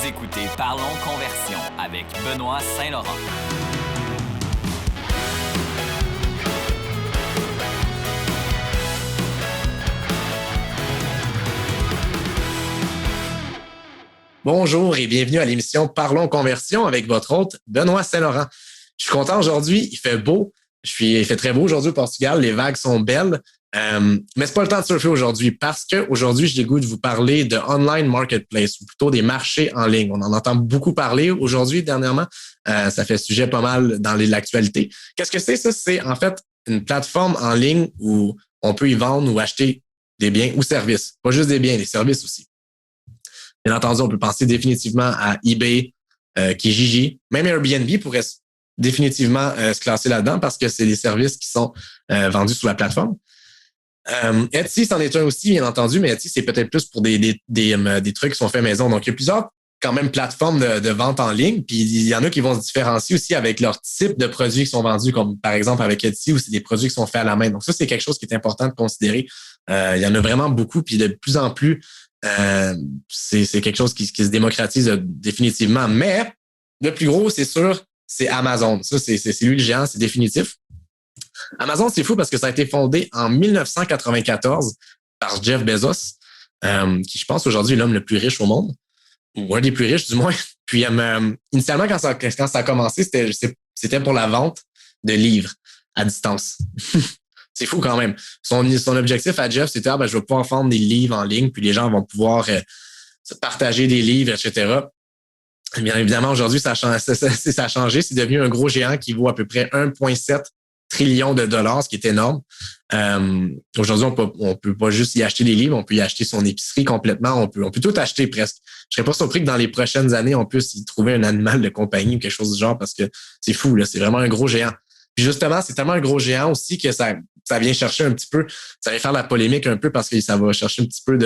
Vous écoutez Parlons Conversion avec Benoît Saint-Laurent. Bonjour et bienvenue à l'émission Parlons Conversion avec votre hôte Benoît Saint-Laurent. Je suis content aujourd'hui, il fait beau, il fait très beau aujourd'hui au Portugal, les vagues sont belles, mais c'est pas le temps de surfer aujourd'hui parce que aujourd'hui j'ai le goût de vous parler de online marketplace ou plutôt des marchés en ligne. On en entend beaucoup parler aujourd'hui dernièrement, ça fait sujet pas mal dans l'actualité. Qu'est-ce que c'est ça? C'est en fait une plateforme en ligne où on peut y vendre ou acheter des biens ou services, pas juste des biens, des services aussi. Bien entendu, on peut penser définitivement à eBay, Kijiji. Même Airbnb pourrait définitivement se classer là-dedans parce que c'est des services qui sont vendus sur la plateforme. Etsy, c'en est un aussi, bien entendu, mais Etsy, c'est peut-être plus pour des trucs qui sont faits maison. Donc, il y a plusieurs quand même plateformes de vente en ligne. Puis, il y en a qui vont se différencier aussi avec leur type de produits qui sont vendus, comme par exemple avec Etsy, où c'est des produits qui sont faits à la main. Donc, ça, c'est quelque chose qui est important de considérer. Il y en a vraiment beaucoup, puis de plus en plus, c'est quelque chose qui se démocratise définitivement. Mais le plus gros, c'est sûr, c'est Amazon. Ça, c'est lui le géant, c'est définitif. Amazon, c'est fou parce que ça a été fondé en 1994 par Jeff Bezos, qui, je pense, aujourd'hui est l'homme le plus riche au monde, ou un des plus riches, du moins. Puis, initialement, quand ça a commencé, c'était pour la vente de livres à distance. C'est fou quand même. Son objectif à Jeff, c'était je vais pouvoir vendre des livres en ligne, puis les gens vont pouvoir se partager des livres, etc. Bien évidemment, aujourd'hui, ça a changé. C'est devenu un gros géant qui vaut à peu près 1,7 trillion de dollars, ce qui est énorme. Aujourd'hui, on peut pas juste y acheter des livres, on peut y acheter son épicerie complètement. On peut tout acheter presque. Je serais pas surpris que dans les prochaines années, on puisse y trouver un animal de compagnie ou quelque chose du genre parce que c'est fou, là. C'est vraiment un gros géant. Puis justement, c'est tellement un gros géant aussi que ça vient chercher un petit peu, ça vient faire la polémique un peu parce que ça va chercher un petit peu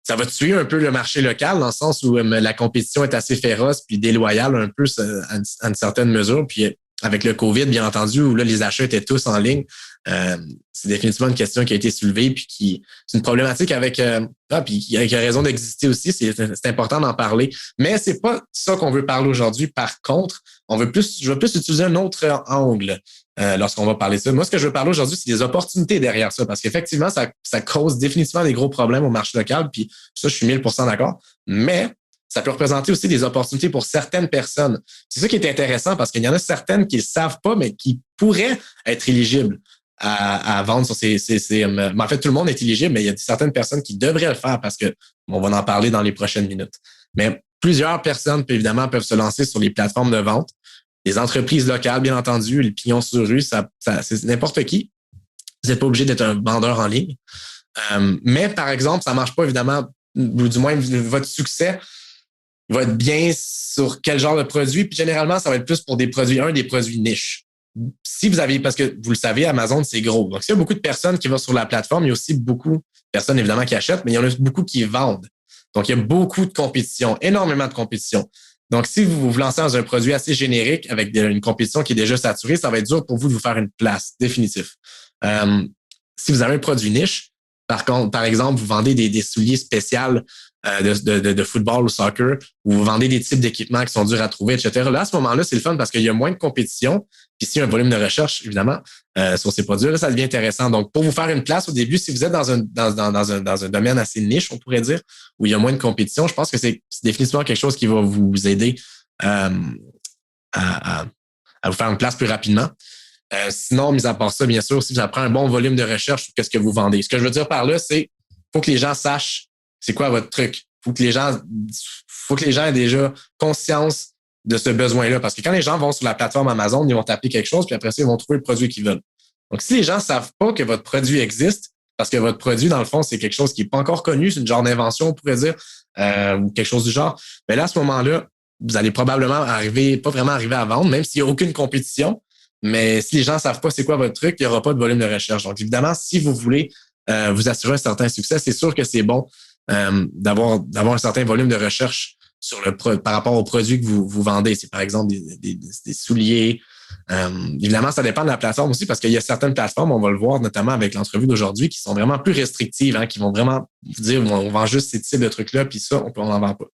ça va tuer un peu le marché local dans le sens où la compétition est assez féroce puis déloyale un peu à une certaine mesure. Puis avec le COVID, bien entendu, où là, les achats étaient tous en ligne, c'est définitivement une question qui a été soulevée puis c'est une problématique puis qui a raison d'exister aussi. C'est important d'en parler. Mais c'est pas ça qu'on veut parler aujourd'hui. Par contre, je veux plus utiliser un autre angle lorsqu'on va parler de ça. Moi, ce que je veux parler aujourd'hui, c'est des opportunités derrière ça. Parce qu'effectivement, ça cause définitivement des gros problèmes au marché local. Puis ça, je suis 1000% d'accord. Mais ça peut représenter aussi des opportunités pour certaines personnes. C'est ça qui est intéressant parce qu'il y en a certaines qui ne savent pas, mais qui pourraient être éligibles à vendre sur mais en fait, tout le monde est éligible, mais il y a certaines personnes qui devraient le faire parce que on va en parler dans les prochaines minutes. Mais plusieurs personnes, évidemment, peuvent se lancer sur les plateformes de vente. Les entreprises locales, bien entendu, les pignons sur rue, ça c'est n'importe qui. Vous n'êtes pas obligé d'être un vendeur en ligne. Mais par exemple, ça ne marche pas, évidemment, ou du moins, votre succès va être bien sur quel genre de produit. Puis généralement, ça va être plus pour des produits niches. Si vous avez, parce que vous le savez, Amazon, c'est gros. Donc, s'il y a beaucoup de personnes qui vont sur la plateforme, il y a aussi beaucoup de personnes, évidemment, qui achètent, mais il y en a beaucoup qui vendent. Donc, il y a beaucoup de compétition, énormément de compétition. Donc, si vous vous lancez dans un produit assez générique avec une compétition qui est déjà saturée, ça va être dur pour vous de vous faire une place, définitif. Si vous avez un produit niche, par exemple, vous vendez des souliers spéciaux de football ou soccer, ou vous vendez des types d'équipements qui sont durs à trouver, etc. Là, à ce moment-là, c'est le fun parce qu'il y a moins de compétition. Puis s'il y a un volume de recherche, évidemment, sur ces produits-là, ça devient intéressant. Donc, pour vous faire une place au début, si vous êtes dans un domaine assez niche, on pourrait dire, où il y a moins de compétition, je pense que c'est définitivement quelque chose qui va vous aider à vous faire une place plus rapidement. Sinon, mis à part ça, bien sûr, si ça prend un bon volume de recherche sur qu'est-ce que vous vendez. Ce que je veux dire par là, c'est faut que les gens sachent c'est quoi votre truc. Faut que les gens aient déjà conscience de ce besoin-là. Parce que quand les gens vont sur la plateforme Amazon, ils vont taper quelque chose, puis après ça, ils vont trouver le produit qu'ils veulent. Donc, si les gens savent pas que votre produit existe, parce que votre produit, dans le fond, c'est quelque chose qui n'est pas encore connu, c'est une genre d'invention, on pourrait dire, ou quelque chose du genre, mais là, à ce moment-là, vous allez probablement pas vraiment arriver à vendre, même s'il n'y a aucune compétition. Mais si les gens savent pas c'est quoi votre truc, il n'y aura pas de volume de recherche. Donc, évidemment, si vous voulez vous assurer un certain succès, c'est sûr que c'est bon d'avoir un certain volume de recherche par rapport aux produits que vous vendez. C'est par exemple des souliers. Évidemment, ça dépend de la plateforme aussi parce qu'il y a certaines plateformes, on va le voir notamment avec l'entrevue d'aujourd'hui, qui sont vraiment plus restrictives, qui vont vraiment vous dire on vend juste ces types de trucs-là, puis ça, on n'en vend pas.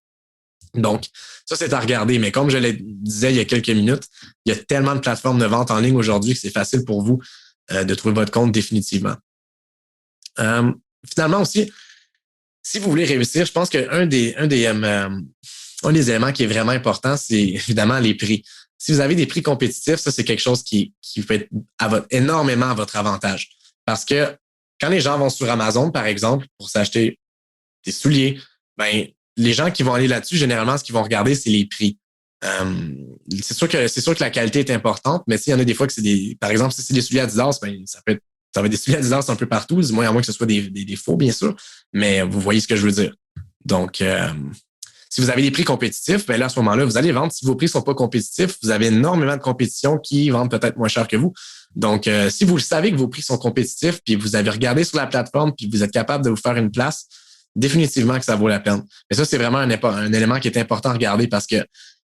Donc, ça, c'est à regarder. Mais comme je le disais il y a quelques minutes, il y a tellement de plateformes de vente en ligne aujourd'hui que c'est facile pour vous de trouver votre compte définitivement. Finalement aussi, si vous voulez réussir, je pense qu'un des éléments qui est vraiment important, c'est évidemment les prix. Si vous avez des prix compétitifs, ça, c'est quelque chose qui peut être énormément à votre avantage. Parce que quand les gens vont sur Amazon, par exemple, pour s'acheter des souliers, ben, les gens qui vont aller là-dessus, généralement, ce qu'ils vont regarder, c'est les prix. C'est sûr que la qualité est importante, mais s'il y en a des fois que c'est par exemple, si c'est des souliers Adidas, ben, ça va être des souliers Adidas un peu partout, du moins à moins que ce soit des faux, bien sûr, mais vous voyez ce que je veux dire. Donc, si vous avez des prix compétitifs, ben là, à ce moment-là, vous allez vendre. Si vos prix sont pas compétitifs, vous avez énormément de compétition qui vendent peut-être moins cher que vous. Donc, si vous savez que vos prix sont compétitifs, puis vous avez regardé sur la plateforme, puis vous êtes capable de vous faire une place, définitivement que ça vaut la peine. Mais ça, c'est vraiment un élément qui est important à regarder parce que, tu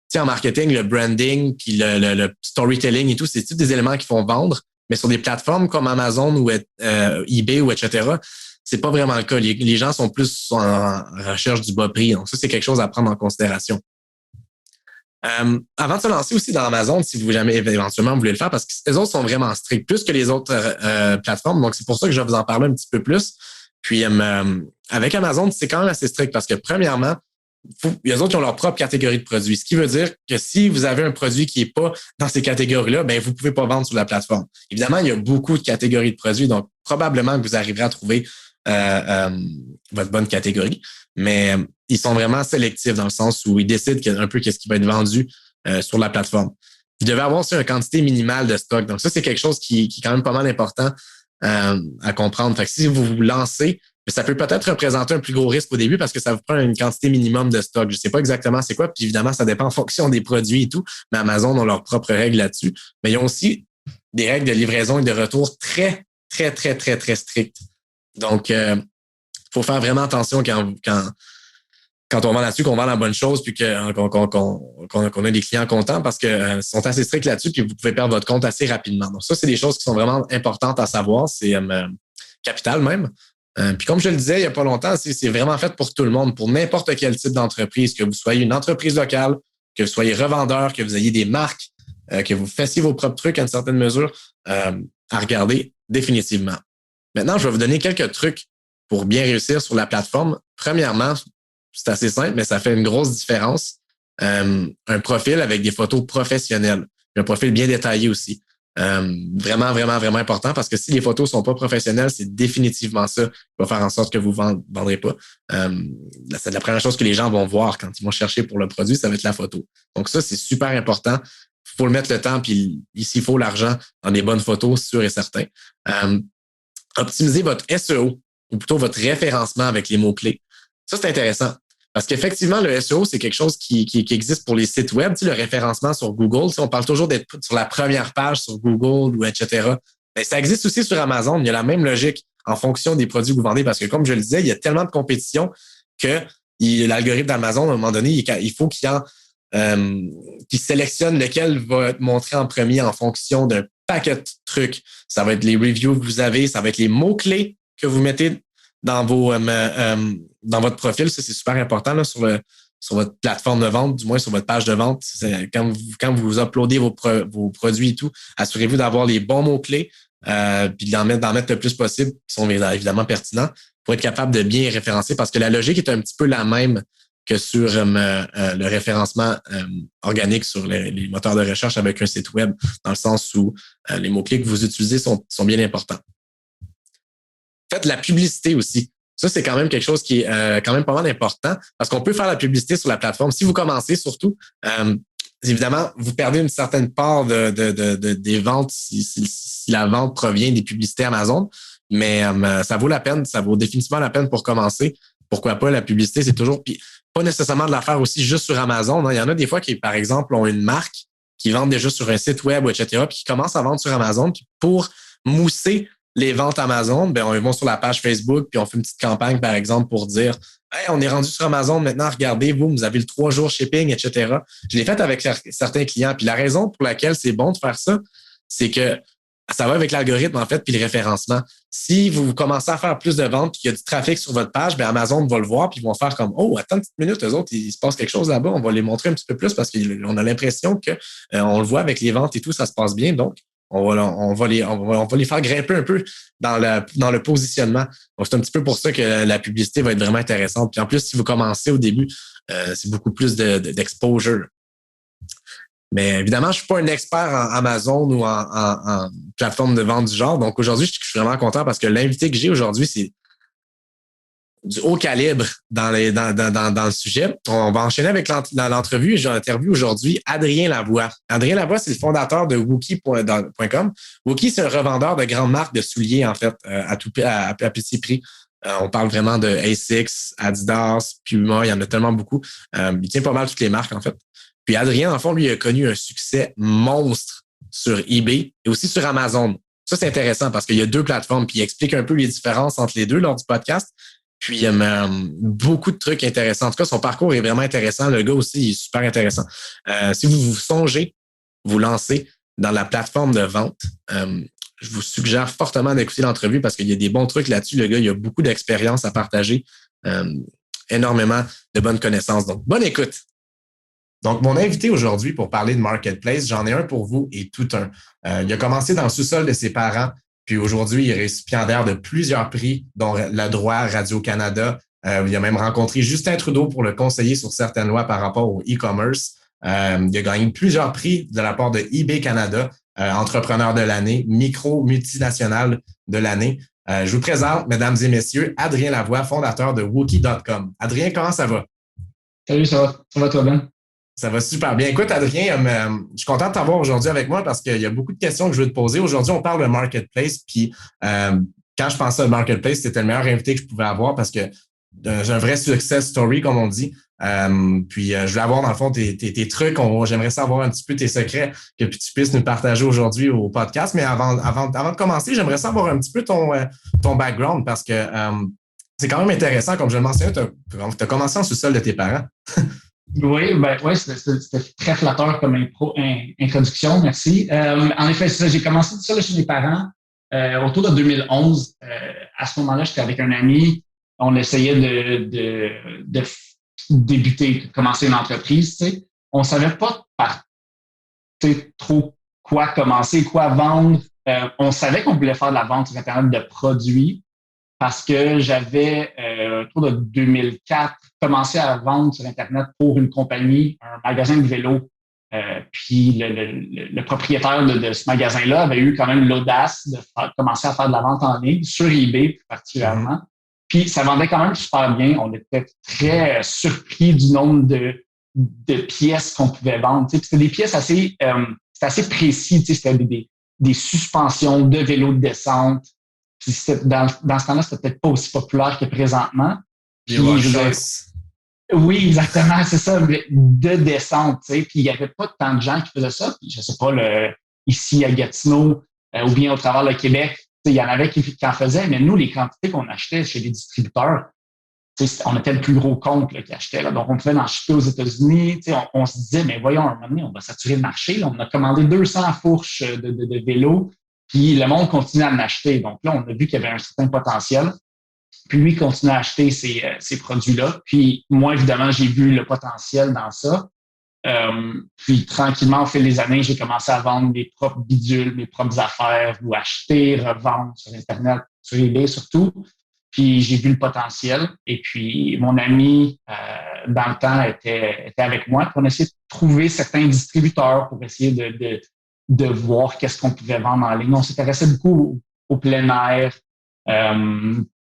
sais, en marketing, le branding, puis le storytelling et tout, c'est tous des éléments qui font vendre. Mais sur des plateformes comme Amazon ou eBay ou etc., c'est pas vraiment le cas. Les gens sont plus en recherche du bas prix. Donc, ça, c'est quelque chose à prendre en considération. Avant de se lancer aussi dans Amazon, si vous jamais éventuellement vous voulez le faire, parce que les autres sont vraiment stricts, plus que les autres plateformes. Donc, c'est pour ça que je vais vous en parler un petit peu plus. Puis, avec Amazon, c'est quand même assez strict parce que, premièrement, les autres ont leur propre catégorie de produits. Ce qui veut dire que si vous avez un produit qui n'est pas dans ces catégories-là, ben vous ne pouvez pas vendre sur la plateforme. Évidemment, il y a beaucoup de catégories de produits, donc probablement que vous arriverez à trouver votre bonne catégorie. Mais ils sont vraiment sélectifs dans le sens où ils décident un peu qu'est-ce qui va être vendu sur la plateforme. Vous devez avoir aussi une quantité minimale de stock. Donc, ça, c'est quelque chose qui est quand même pas mal important à comprendre. Fait que si vous vous lancez, ça peut peut-être représenter un plus gros risque au début parce que ça vous prend une quantité minimum de stock. Je ne sais pas exactement c'est quoi, puis évidemment, ça dépend en fonction des produits et tout, mais Amazon ont leurs propres règles là-dessus. Mais ils ont aussi des règles de livraison et de retour très, très, très, très, très strictes. Donc, faut faire vraiment attention quand on vend là-dessus, qu'on vend la bonne chose, puis qu'on a des clients contents parce que sont assez stricts là-dessus, puis vous pouvez perdre votre compte assez rapidement. Donc, ça, c'est des choses qui sont vraiment importantes à savoir. C'est capital même. Puis comme je le disais il n'y a pas longtemps, c'est vraiment fait pour tout le monde, pour n'importe quel type d'entreprise, que vous soyez une entreprise locale, que vous soyez revendeur, que vous ayez des marques, que vous fassiez vos propres trucs à une certaine mesure, à regarder définitivement. Maintenant, je vais vous donner quelques trucs pour bien réussir sur la plateforme. Premièrement, c'est assez simple, mais ça fait une grosse différence. Un profil avec des photos professionnelles, un profil bien détaillé aussi. Vraiment, vraiment, vraiment important parce que si les photos sont pas professionnelles, c'est définitivement ça qui va faire en sorte que vous ne vendrez pas. C'est la première chose que les gens vont voir quand ils vont chercher pour le produit, ça va être la photo. Donc ça, c'est super important. Il faut le mettre le temps, puis s'il faut l'argent dans des bonnes photos, sûr et certain. Optimiser votre SEO, ou plutôt votre référencement avec les mots-clés. Ça, c'est intéressant. Parce qu'effectivement, le SEO, c'est quelque chose qui existe pour les sites web. Tu sais, le référencement sur Google, tu sais, on parle toujours d'être sur la première page sur Google ou etc. Mais ça existe aussi sur Amazon. Il y a la même logique en fonction des produits que vous vendez. Parce que comme je le disais, il y a tellement de compétition que l'algorithme d'Amazon, à un moment donné, il faut qu'il sélectionne lequel va être montré en premier en fonction d'un paquet de trucs. Ça va être les reviews que vous avez, ça va être les mots-clés que vous mettez dans dans votre profil. Ça, c'est super important là, sur votre plateforme de vente, du moins sur votre page de vente. Quand vous uploadez vos produits et tout, assurez-vous d'avoir les bons mots-clés puis d'en mettre le plus possible, qui sont évidemment pertinents, pour être capable de bien référencer, parce que la logique est un petit peu la même que sur le référencement organique sur les moteurs de recherche avec un site web, dans le sens où les mots-clés que vous utilisez sont bien importants. Faites de la publicité aussi. Ça, c'est quand même quelque chose qui est quand même pas mal important parce qu'on peut faire la publicité sur la plateforme. Si vous commencez surtout, évidemment, vous perdez une certaine part des ventes si la vente provient des publicités Amazon, mais ça vaut la peine, ça vaut définitivement la peine pour commencer. Pourquoi pas, la publicité, c'est toujours... Puis pas nécessairement de la faire aussi juste sur Amazon. Hein. Il y en a des fois qui, par exemple, ont une marque qui vendent déjà sur un site web, etc., puis qui commencent à vendre sur Amazon. Puis pour mousser les ventes Amazon, ben ils vont sur la page Facebook, puis on fait une petite campagne, par exemple, pour dire « Hey, on est rendu sur Amazon maintenant, regardez, vous avez le 3 jours shipping, etc. » Je l'ai fait avec certains clients. Puis la raison pour laquelle c'est bon de faire ça, c'est que ça va avec l'algorithme, en fait, puis le référencement. Si vous commencez à faire plus de ventes puis qu'il y a du trafic sur votre page, bien Amazon va le voir puis ils vont faire comme oh, attends une petite minute, eux autres, il se passe quelque chose là-bas, on va les montrer un petit peu plus parce qu'on a l'impression que on le voit avec les ventes et tout, ça se passe bien. Donc, on va les faire grimper un peu dans le positionnement. Donc, c'est un petit peu pour ça que la publicité va être vraiment intéressante. Puis en plus, si vous commencez au début, c'est beaucoup plus d'exposure. Mais évidemment, je suis pas un expert en Amazon ou en plateforme de vente du genre. Donc aujourd'hui, je suis vraiment content parce que l'invité que j'ai aujourd'hui, c'est du haut calibre dans le sujet. On va enchaîner avec l'entrevue. J'ai interviewé aujourd'hui Adrien Lavoie. Adrien Lavoie, c'est le fondateur de Wookie.com. Wookie, c'est un revendeur de grandes marques de souliers, en fait, à petit prix. On parle vraiment de Asics, Adidas, Puma, il y en a tellement beaucoup. Il tient pas mal toutes les marques, en fait. Puis Adrien, en fond, lui, a connu un succès monstre sur eBay et aussi sur Amazon. Ça, c'est intéressant parce qu'il y a deux plateformes, puis il explique un peu les différences entre les deux lors du podcast. Puis il y a beaucoup de trucs intéressants. En tout cas, son parcours est vraiment intéressant. Le gars aussi, il est super intéressant. Si vous songez vous lancer dans la plateforme de vente, je vous suggère fortement d'écouter l'entrevue parce qu'il y a des bons trucs là-dessus. Le gars, il a beaucoup d'expérience à partager, énormément de bonnes connaissances. Donc, bonne écoute. Donc, mon invité aujourd'hui pour parler de Marketplace, j'en ai un pour vous et tout un. Il a commencé dans le sous-sol de ses parents, puis aujourd'hui, il est récipiendaire de plusieurs prix, dont le droit Radio-Canada. Il a même rencontré Justin Trudeau pour le conseiller sur certaines lois par rapport au e-commerce. Il a gagné plusieurs prix de la part de eBay Canada, entrepreneur de l'année, micro-multinational de l'année. Je vous présente, mesdames et messieurs, Adrien Lavoie, fondateur de Wookie.com. Adrien, comment ça va? Salut, ça va? Ça va toi bien? Ça va super bien. Écoute, Adrien, je suis content de t'avoir aujourd'hui avec moi parce qu'il y a beaucoup de questions que je veux te poser. Aujourd'hui, on parle de Marketplace. Puis, quand je pensais à Marketplace, c'était le meilleur invité que je pouvais avoir parce que j'ai un vrai success story, comme on dit. Puis, je voulais avoir, dans le fond, tes trucs. J'aimerais savoir un petit peu tes secrets que tu puisses nous partager aujourd'hui au podcast. Mais avant de commencer, j'aimerais savoir un petit peu ton background parce que c'est quand même intéressant. Comme je le mentionnais, tu as commencé en sous-sol de tes parents. Oui, c'était très flatteur comme introduction, merci. En effet, c'est ça, j'ai commencé tout ça chez mes parents autour de 2011. À ce moment-là, j'étais avec un ami. On essayait de débuter, de commencer une entreprise. Tu sais. On savait pas trop quoi commencer, quoi vendre. On savait qu'on voulait faire de la vente sur Internet de produits parce que j'avais, autour de 2004, commencé à vendre sur Internet pour une compagnie, un magasin de vélo. Puis le propriétaire de ce magasin-là avait eu quand même l'audace de commencer à faire de la vente en ligne sur eBay plus particulièrement. Puis ça vendait quand même super bien. On était très surpris du nombre de pièces qu'on pouvait vendre. Puis c'était des pièces assez précis. C'était des suspensions de vélos de descente. Puis dans ce temps-là, c'était peut-être pas aussi populaire que présentement. Puis, oui, exactement, c'est ça, de descente, tu sais. Puis il y avait pas tant de gens qui faisaient ça. Puis je sais pas, ici à Gatineau ou bien au travers le Québec, il y en avait qui en faisaient, mais nous, les quantités qu'on achetait chez les distributeurs, on était le plus gros compte qui achetait. Là. Donc, on pouvait en acheter aux États-Unis. On se disait, mais voyons, un moment donné, on va saturer le marché. Là. On a commandé 200 fourches de vélos, puis le monde continue à en acheter. Donc là, on a vu qu'il y avait un certain potentiel. Puis lui, continue à acheter ces produits-là. Puis moi, évidemment, j'ai vu le potentiel dans ça. Puis tranquillement, au fil des années, j'ai commencé à vendre mes propres bidules, mes propres affaires, ou acheter, revendre sur Internet, sur eBay surtout. Puis j'ai vu le potentiel. Et puis mon ami, dans le temps, était avec moi. Puis on a essayé de trouver certains distributeurs pour essayer de voir qu'est-ce qu'on pouvait vendre en ligne. On s'intéressait beaucoup au plein air,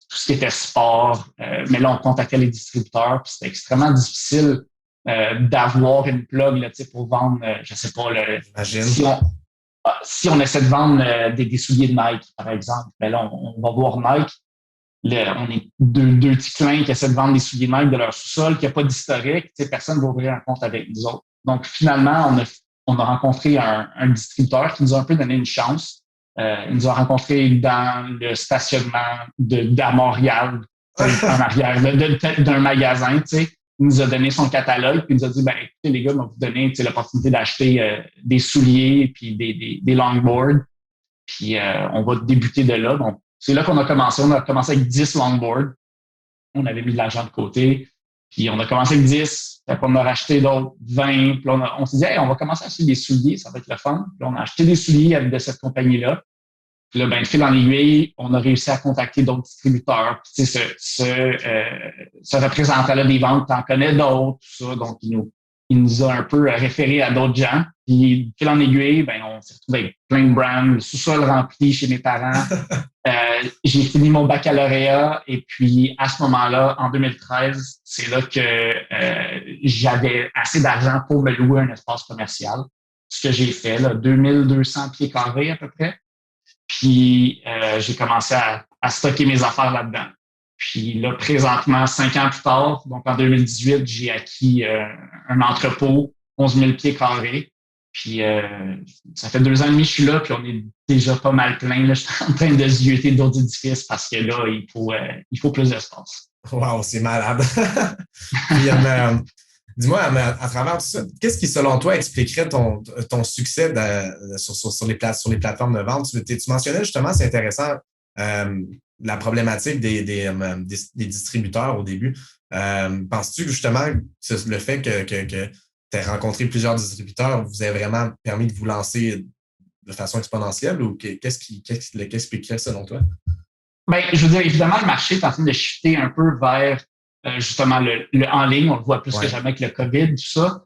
tout ce qui était sport. Mais là, on contactait les distributeurs. Puis c'était extrêmement difficile d'avoir une plug là, pour vendre, je sais pas, si on essaie de vendre des souliers de Nike, par exemple, ben là, on va voir Nike. On est deux petits clins qui essaient de vendre des souliers Nike de leur sous-sol, qui n'a pas d'historique. Personne ne va ouvrir un compte avec nous autres. Donc, finalement, on a rencontré un distributeur qui nous a un peu donné une chance. Il nous a rencontrés dans le stationnement d'à Montréal, en arrière d'un magasin, tu sais. Il nous a donné son catalogue, puis il nous a dit, ben écoutez, les gars, on va vous donner l'opportunité d'acheter des souliers puis des longboards. Puis on va débuter de là. Donc, c'est là qu'on a commencé. On a commencé avec 10 longboards. On avait mis de l'argent de côté. Puis on a commencé avec 10. Puis on a racheté d'autres 20. Puis on s'est dit, hey, on va commencer à acheter des souliers, ça va être le fun. Puis on a acheté des souliers de cette compagnie-là. Puis là, de fil en aiguille, on a réussi à contacter d'autres distributeurs. Puis, ce représentant-là des ventes, t'en connais d'autres, tout ça. Donc, il nous a un peu référé à d'autres gens. Puis, de fil en aiguille, on s'est retrouvé avec plein de brands, le sous-sol rempli chez mes parents. J'ai fini mon baccalauréat et puis, à ce moment-là, en 2013, c'est là que j'avais assez d'argent pour me louer un espace commercial. Ce que j'ai fait, là, 2200 pieds carrés à peu près. Puis, j'ai commencé à stocker mes affaires là-dedans. Puis là, présentement, 5 ans plus tard, donc en 2018, j'ai acquis un entrepôt, 11 000 pieds carrés. Puis, ça fait 2 ans et demi que je suis là, puis on est déjà pas mal plein. Là. Je suis en train de zioter d'autres édifices parce que là, il faut plus d'espace. Wow, c'est malade. Puis, dis-moi, à travers tout ça, qu'est-ce qui, selon toi, expliquerait ton succès sur les plateformes de vente? Tu mentionnais justement, c'est intéressant, la problématique des distributeurs au début. Penses-tu que justement, le fait que tu aies rencontré plusieurs distributeurs vous a vraiment permis de vous lancer de façon exponentielle ou qu'est-ce qui expliquerait selon toi? Je veux dire, évidemment, le marché est en train de shifter un peu vers justement le en ligne. On le voit plus que jamais avec le COVID, tout ça.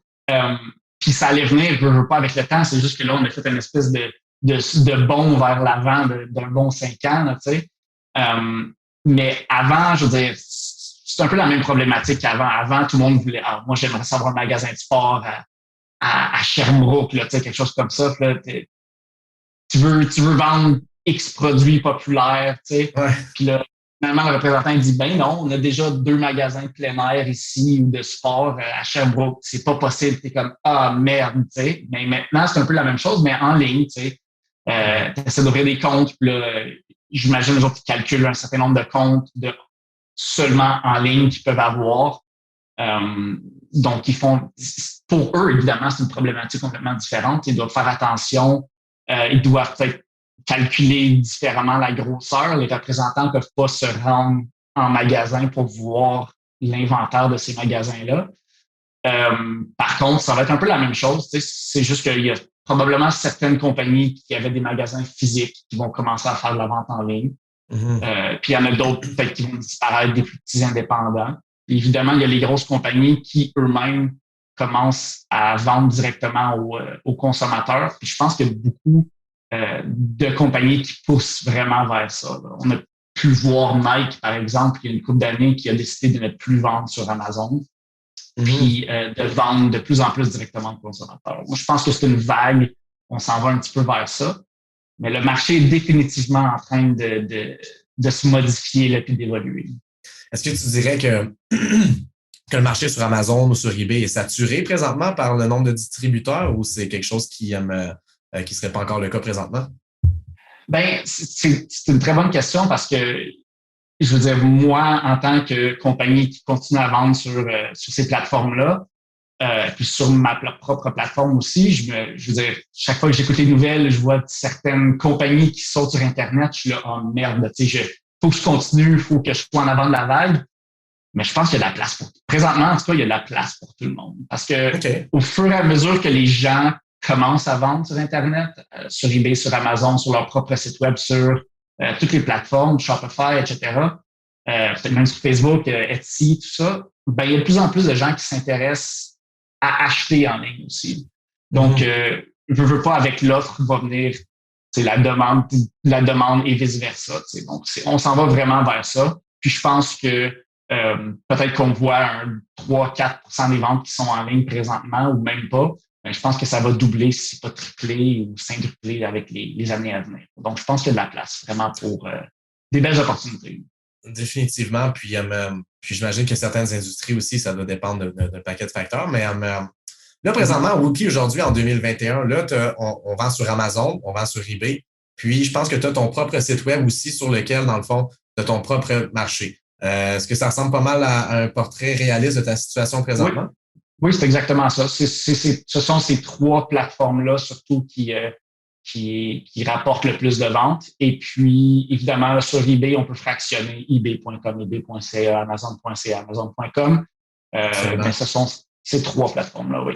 Puis ça allait venir, je veux pas avec le temps, c'est juste que là, on a fait une espèce de bond vers l'avant d'un bon 5 ans, tu sais. Mais avant, je veux dire, c'est un peu la même problématique qu'avant. Avant, tout le monde voulait, moi, j'aimerais savoir un magasin de sport à Sherbrooke, là, tu sais, quelque chose comme ça. Là, tu veux vendre X produits populaires, tu sais. Ouais. Puis là, finalement, le représentant il dit, non, on a déjà 2 magasins de plein air ici ou de sport à Sherbrooke. C'est pas possible. T'es comme, merde, tu sais. Mais maintenant, c'est un peu la même chose, mais en ligne, tu sais. T'essaies d'ouvrir des comptes, puis là, j'imagine les autres qui calculent un certain nombre de comptes seulement en ligne qu'ils peuvent avoir. Donc, pour eux, évidemment, c'est une problématique complètement différente. Ils doivent faire attention. Ils doivent peut-être calculer différemment la grosseur. Les représentants ne peuvent pas se rendre en magasin pour voir l'inventaire de ces magasins-là. Par contre, ça va être un peu la même chose. C'est juste qu'il y a probablement certaines compagnies qui avaient des magasins physiques qui vont commencer à faire de la vente en ligne. Mm-hmm. Puis il y en a d'autres peut-être qui vont disparaître, des plus petits indépendants. Puis, évidemment, il y a les grosses compagnies qui eux-mêmes commencent à vendre directement aux consommateurs. Puis je pense qu'il y a beaucoup de compagnies qui poussent vraiment vers ça. Là. On a pu voir Nike, par exemple, il y a une couple d'années qui a décidé de ne plus vendre sur Amazon, puis de vendre de plus en plus directement aux consommateurs. Moi, je pense que c'est une vague. On s'en va un petit peu vers ça. Mais le marché est définitivement en train de se modifier et d'évoluer. Est-ce que tu dirais que le marché sur Amazon ou sur eBay est saturé présentement par le nombre de distributeurs ou c'est quelque chose qui serait pas encore le cas présentement? C'est une très bonne question parce que, je veux dire, moi, en tant que compagnie qui continue à vendre sur ces plateformes-là, puis sur ma propre plateforme aussi, je veux dire, chaque fois que j'écoute les nouvelles, je vois certaines compagnies qui sautent sur Internet, je suis là, oh merde, tu sais, faut que je continue, il faut que je sois en avant de la vague. Mais je pense qu'il y a de la place pour présentement, en tout cas, il y a de la place pour tout le monde. Parce que au fur et à mesure que les gens commencent à vendre sur Internet, sur eBay, sur Amazon, sur leur propre site web, sur toutes les plateformes, Shopify, etc., peut-être même sur Facebook, Etsy, tout ça, il y a de plus en plus de gens qui s'intéressent à acheter en ligne aussi. Donc, je veux pas, avec l'offre va venir la demande et vice-versa. Donc, on s'en va vraiment vers ça. Puis, je pense que peut-être qu'on voit 3-4% des ventes qui sont en ligne présentement ou même pas. Mais je pense que ça va doubler, si c'est pas tripler ou quintupler avec les années à venir. Donc, je pense qu'il y a de la place vraiment pour des belles opportunités. Définitivement. Puis j'imagine que certaines industries aussi, ça doit dépendre d'un paquet de facteurs. Mais là, présentement, Wookie, aujourd'hui, en 2021, là, on vend sur Amazon, on vend sur eBay. Puis, je pense que tu as ton propre site web aussi sur lequel, dans le fond, tu as ton propre marché. Est-ce que ça ressemble pas mal à un portrait réaliste de ta situation présentement? Oui, c'est exactement ça. Ce sont ces 3 plateformes-là, surtout, qui qui rapporte le plus de ventes. Et puis, évidemment, sur eBay, on peut fractionner ebay.com, ebay.ca, amazon.ca, amazon.com. Mais ce sont ces 3 plateformes-là, oui.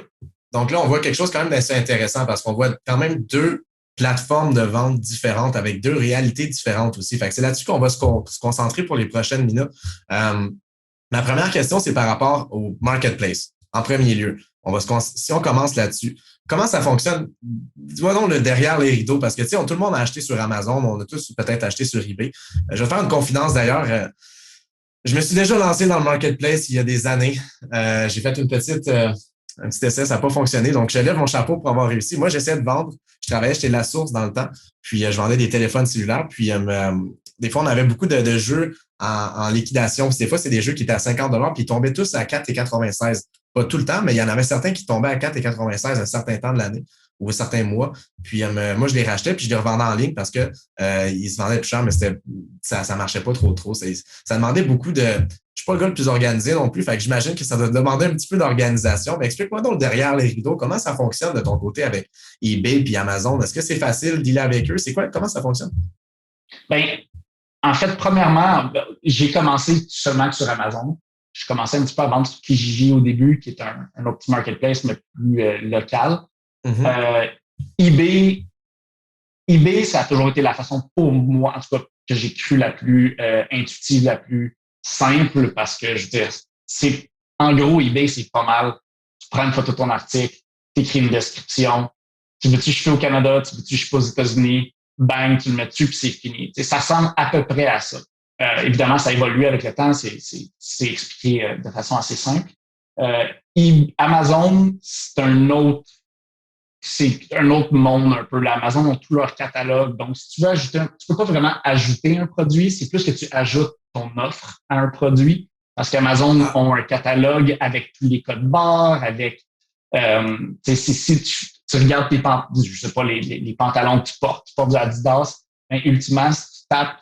Donc là, on voit quelque chose quand même d'assez intéressant parce qu'on voit quand même 2 plateformes de vente différentes avec 2 réalités différentes aussi. Fait que c'est là-dessus qu'on va se concentrer pour les prochaines minutes. Ma première question, c'est par rapport au marketplace. En premier lieu, si on commence là-dessus, comment ça fonctionne? Dis-moi donc le derrière les rideaux, parce que tu sais, tout le monde a acheté sur Amazon, on a tous peut-être acheté sur eBay. Je vais faire une confidence d'ailleurs. Je me suis déjà lancé dans le marketplace il y a des années. J'ai fait un petit essai, ça n'a pas fonctionné. Donc, je lève mon chapeau pour avoir réussi. Moi, j'essaie de vendre. Je travaillais chez La Source dans le temps. Puis, je vendais des téléphones cellulaires. Puis, des fois, on avait beaucoup de jeux en liquidation. Puis, des fois, c'est des jeux qui étaient à 50 $, puis ils tombaient tous à 4,96. Pas tout le temps, mais il y en avait certains qui tombaient à 4,96 un certain temps de l'année ou un certain mois. Puis, moi, je les rachetais puis je les revendais en ligne parce que ils se vendaient plus cher, mais ça marchait pas trop. Ça demandait beaucoup de... Je suis pas le gars le plus organisé non plus, fait que j'imagine que ça doit demander un petit peu d'organisation. Mais explique-moi donc derrière les rideaux, comment ça fonctionne de ton côté avec eBay puis Amazon? Est-ce que c'est facile de dealer avec eux? Comment ça fonctionne? Bien, en fait, premièrement, j'ai commencé seulement sur Amazon. Je commençais un petit peu à vendre sur Kijiji au début, qui est un autre petit marketplace, mais plus local. Mm-hmm. eBay, ça a toujours été la façon pour moi, en tout cas, que j'ai cru la plus intuitive, la plus simple, parce que je veux dire, en gros, eBay, c'est pas mal. Tu prends une photo de ton article, tu écris une description. Tu veux-tu shipper au Canada, tu veux-tu shipper aux États-Unis, bang, tu le mets dessus, puis c'est fini. Tu sais, ça ressemble à peu près à ça. Évidemment, ça évolue avec le temps, c'est expliqué de façon assez simple. Amazon, c'est un autre monde un peu. Là, Amazon ont tout leur catalogue. Donc, si tu veux tu peux pas vraiment ajouter un produit, c'est plus que tu ajoutes ton offre à un produit. Parce qu'Amazon ont un catalogue avec tous les codes barres, avec si tu regardes je sais pas, les pantalons que tu portes du Adidas, ben, ultimement, si tu tapes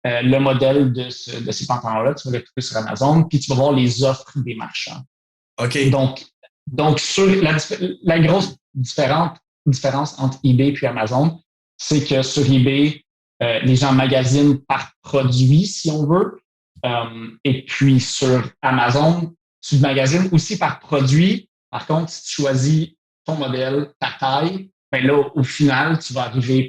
le modèle de ces pantalons-là, tu vas le trouver sur Amazon, puis tu vas voir les offres des marchands. OK. Donc sur la grosse différence entre eBay et Amazon, c'est que sur eBay, les gens magasinent par produit, si on veut, et puis sur Amazon, tu magasines aussi par produit. Par contre, si tu choisis ton modèle, ta taille, ben là, au final, tu vas arriver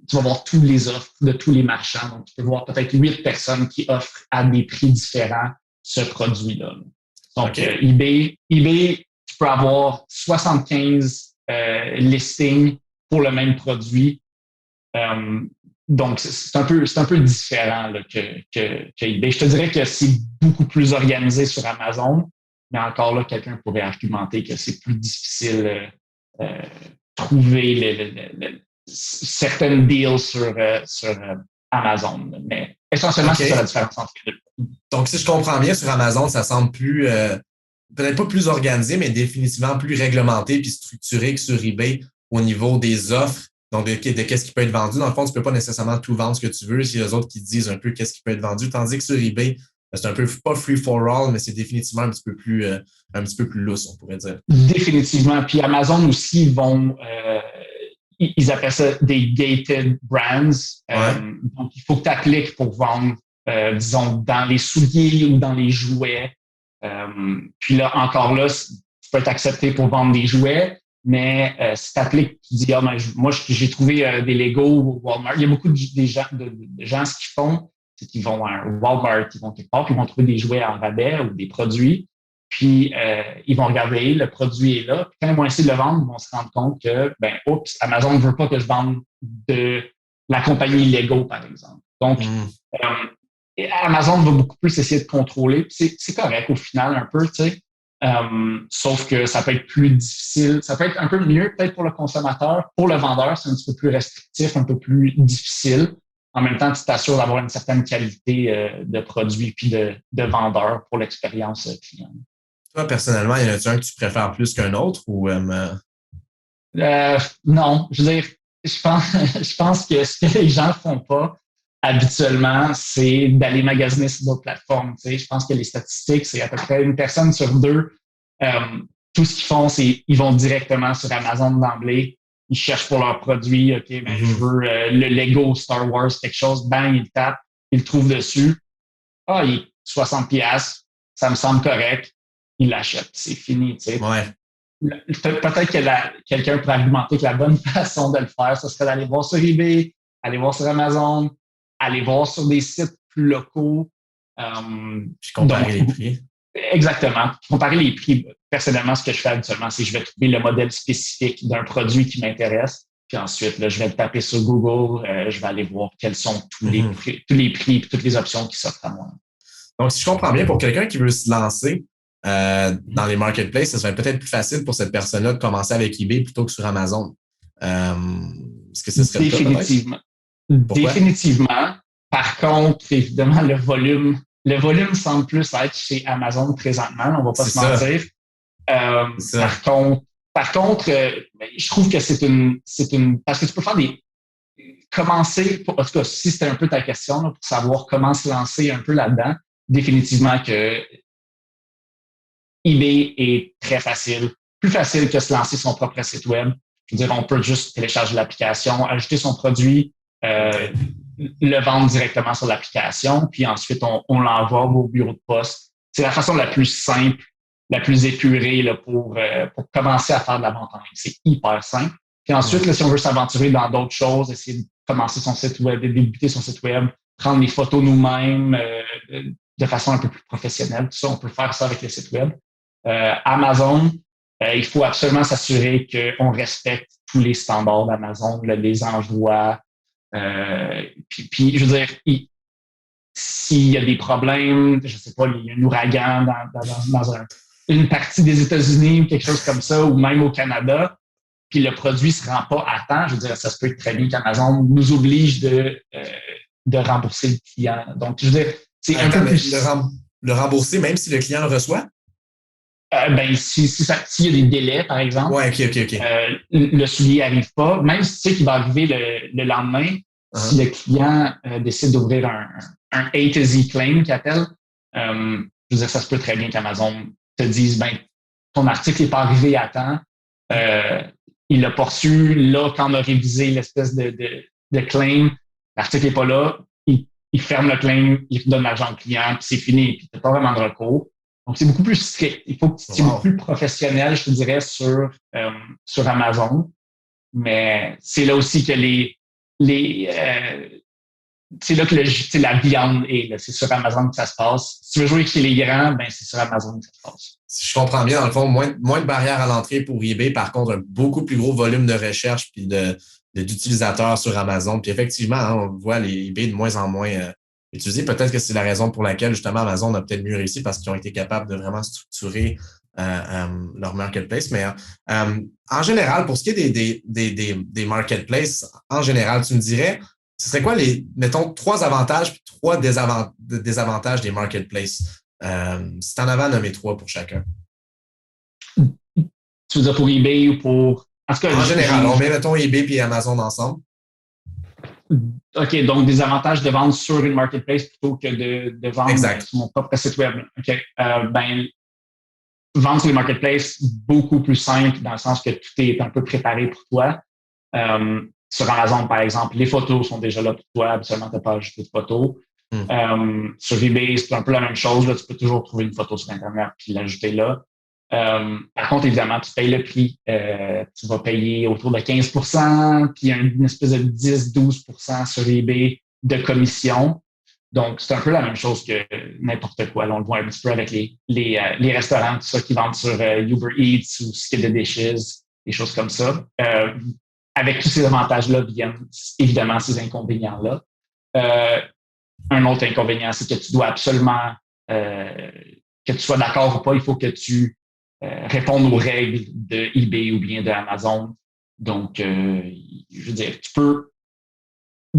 tu vas voir tous les offres de tous les marchands. Donc, tu peux voir peut-être 8 personnes qui offrent à des prix différents ce produit-là. Donc, eBay, tu peux avoir 75 listings pour le même produit. Donc, c'est un peu différent là, que eBay. Je te dirais que c'est beaucoup plus organisé sur Amazon, mais encore là, quelqu'un pourrait argumenter que c'est plus difficile trouver certaines deals sur Amazon. Mais essentiellement, c'est ça la différence entre les deux. Donc, si je comprends bien, sur Amazon, ça semble plus, peut-être pas plus organisé, mais définitivement plus réglementé puis structuré que sur eBay au niveau des offres. Donc, de qu'est-ce qui peut être vendu. Dans le fond, tu peux pas nécessairement tout vendre ce que tu veux. C'est eux autres qui te disent un peu qu'est-ce qui peut être vendu. Tandis que sur eBay, c'est un peu pas free for all, mais c'est définitivement un petit peu plus lousse, on pourrait dire. Définitivement. Puis Amazon aussi ils appellent ça des gated brands. Donc, il faut que tu appliques pour vendre, disons, dans les souliers ou dans les jouets. Puis là, encore là, tu peux être accepté pour vendre des jouets, mais si tu appliques, tu dis, moi, j'ai trouvé des Lego au Walmart. Il y a beaucoup de gens, ce qu'ils font, c'est qu'ils vont à un Walmart, ils vont quelque part, puis ils vont trouver des jouets en rabais ou des produits. Puis, ils vont regarder, le produit est là. Puis, quand ils vont essayer de le vendre, ils vont se rendre compte que, Amazon ne veut pas que je vende de la compagnie Lego, par exemple. Donc, Amazon va beaucoup plus essayer de contrôler. Puis c'est correct au final, un peu, tu sais. Sauf que ça peut être plus difficile. Ça peut être un peu mieux, peut-être pour le consommateur. Pour le vendeur, c'est un petit peu plus restrictif, un peu plus difficile. En même temps, tu t'assures d'avoir une certaine qualité de produit puis de vendeur pour l'expérience client. Toi, personnellement, y en a-tu un que tu préfères plus qu'un autre ou non, je veux dire, je pense que ce que les gens font pas habituellement, c'est d'aller magasiner sur d'autres plateformes. Tu sais, je pense que les statistiques, c'est à peu près 1 personne sur 2. Tout ce qu'ils font, c'est ils vont directement sur Amazon d'emblée. ils cherchent pour leur produit. OK, ben, je veux le Lego Star Wars, quelque chose. Bang, ils le tapent, ils le trouvent dessus. Ah, il est 60$. Ça me semble correct. Ils l'achètent. C'est fini, tu sais. Ouais. Peut-être que quelqu'un pourrait argumenter que la bonne façon de le faire, ce serait d'aller voir sur eBay, aller voir sur Amazon, aller voir sur des sites plus locaux. Puis comparer les prix. Exactement. Comparer les prix. Personnellement, ce que je fais habituellement, c'est que je vais trouver le modèle spécifique d'un produit qui m'intéresse. Puis ensuite, là, je vais le taper sur Google. Je vais aller voir quels sont tous les prix et toutes les options qui s'offrent à moi. Donc, si je comprends bien, pour quelqu'un qui veut se lancer dans les marketplaces, ce serait peut-être plus facile pour cette personne-là de commencer avec eBay plutôt que sur Amazon. Est-ce que ce serait Définitivement. Pourquoi? Définitivement. Par contre, évidemment, le volume semble plus être chez Amazon présentement. On va pas se mentir. Par contre, je trouve que c'est une parce que tu peux faire commencer, en tout cas, si c'était un peu ta question, là, pour savoir comment se lancer un peu là-dedans, définitivement que eBay est très facile, plus facile que se lancer son propre site web. Je veux dire, on peut juste télécharger l'application, ajouter son produit, le vendre directement sur l'application, puis ensuite, on l'envoie au bureau de poste. C'est la façon la plus simple, la plus épurée là, pour commencer à faire de la vente en ligne. C'est hyper simple. Puis ensuite, là, si on veut s'aventurer dans d'autres choses, essayer de commencer son site web, de débuter son site web, prendre les photos nous-mêmes de façon un peu plus professionnelle, tout ça, on peut faire ça avec le site web. Amazon, il faut absolument s'assurer qu'on respecte tous les standards d'Amazon, les envois. Puis, je veux dire, s'il y a des problèmes, je sais pas, il y a un ouragan dans une partie des États-Unis ou quelque chose comme ça, ou même au Canada, puis le produit se rend pas à temps, je veux dire, ça se peut très bien qu'Amazon nous oblige de rembourser le client. Donc, je veux dire, c'est un peu plus... Le rembourser, même si le client le reçoit? S'il y a des délais, par exemple, OK. Le soulier n'arrive pas, même si tu sais qu'il va arriver le lendemain, si le client décide d'ouvrir un A to Z claim qu'il appelle, je veux dire, ça se peut très bien qu'Amazon te dise, ton article n'est pas arrivé à temps, il l'a pas reçu, là, quand on a révisé l'espèce de claim, l'article n'est pas là, il ferme le claim, il donne l'argent au client, puis c'est fini, puis tu n'as pas vraiment de recours. Donc, c'est beaucoup plus strict. Il faut que c'est beaucoup plus professionnel, je te dirais, sur Amazon. Mais c'est là aussi que c'est là que la viande est. Là. C'est sur Amazon que ça se passe. Si tu veux jouer chez les grands, c'est sur Amazon que ça se passe. Si je comprends bien, dans le fond, moins de barrières à l'entrée pour eBay. Par contre, un beaucoup plus gros volume de recherche puis d'utilisateurs sur Amazon. Puis effectivement, on voit les eBay de moins en moins utilisés. Peut-être que c'est la raison pour laquelle, justement, Amazon a peut-être mieux réussi parce qu'ils ont été capables de vraiment structurer leur marketplace. Mais en général, pour ce qui est des marketplaces, en général, tu me dirais, ce serait quoi mettons, 3 avantages puis 3 désavantages des marketplaces? Si tu en avais à nommer 3 pour chacun. Tu veux dire pour eBay ou pour... En général, on met, mettons, eBay et Amazon ensemble. OK, donc des avantages de vendre sur une marketplace plutôt que de vendre sur mon propre site web. OK. Vendre sur les marketplaces, beaucoup plus simple dans le sens que tout est un peu préparé pour toi. Sur Amazon, par exemple, les photos sont déjà là pour toi. Habituellement, tu n'as pas ajouté de photos. Sur eBay, c'est un peu la même chose. Là, tu peux toujours trouver une photo sur Internet et l'ajouter là. Par contre, évidemment, tu payes le prix. Tu vas payer autour de 15%, puis une espèce de 10-12% sur eBay de commission. Donc, c'est un peu la même chose que n'importe quoi. Là, on le voit un petit peu avec les restaurants, tout ça, qui vendent sur Uber Eats ou Skip the Dishes, des choses comme ça. Avec tous ces avantages-là viennent évidemment ces inconvénients-là. Un autre inconvénient, c'est que tu dois absolument, que tu sois d'accord ou pas, il faut que tu répondes aux règles de eBay ou bien de Amazon. Donc, je veux dire,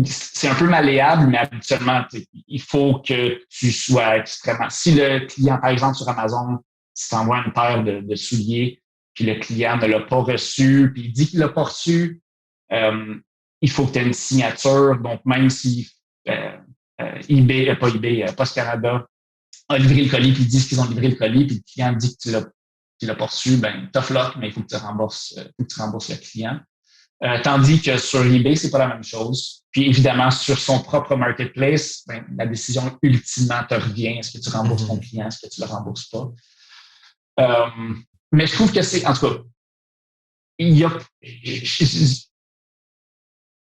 c'est un peu malléable, mais habituellement, il faut que tu sois extrêmement... Si le client, par exemple, sur Amazon, si tu envoies une paire de souliers, puis le client ne l'a pas reçu, puis il dit qu'il l'a pas reçu, il faut que tu aies une signature. Donc, même si Post Canada a livré le colis, puis ils disent qu'ils ont livré le colis, puis le client dit que tu l'as pas reçu, tough luck, mais il faut que tu rembourses le client. Tandis que sur eBay, c'est pas la même chose. Puis évidemment, sur son propre marketplace, ben, la décision ultimement te revient. Est-ce que tu rembourses ton client? Est-ce que tu le rembourses pas? Mais je trouve que c'est, en tout cas,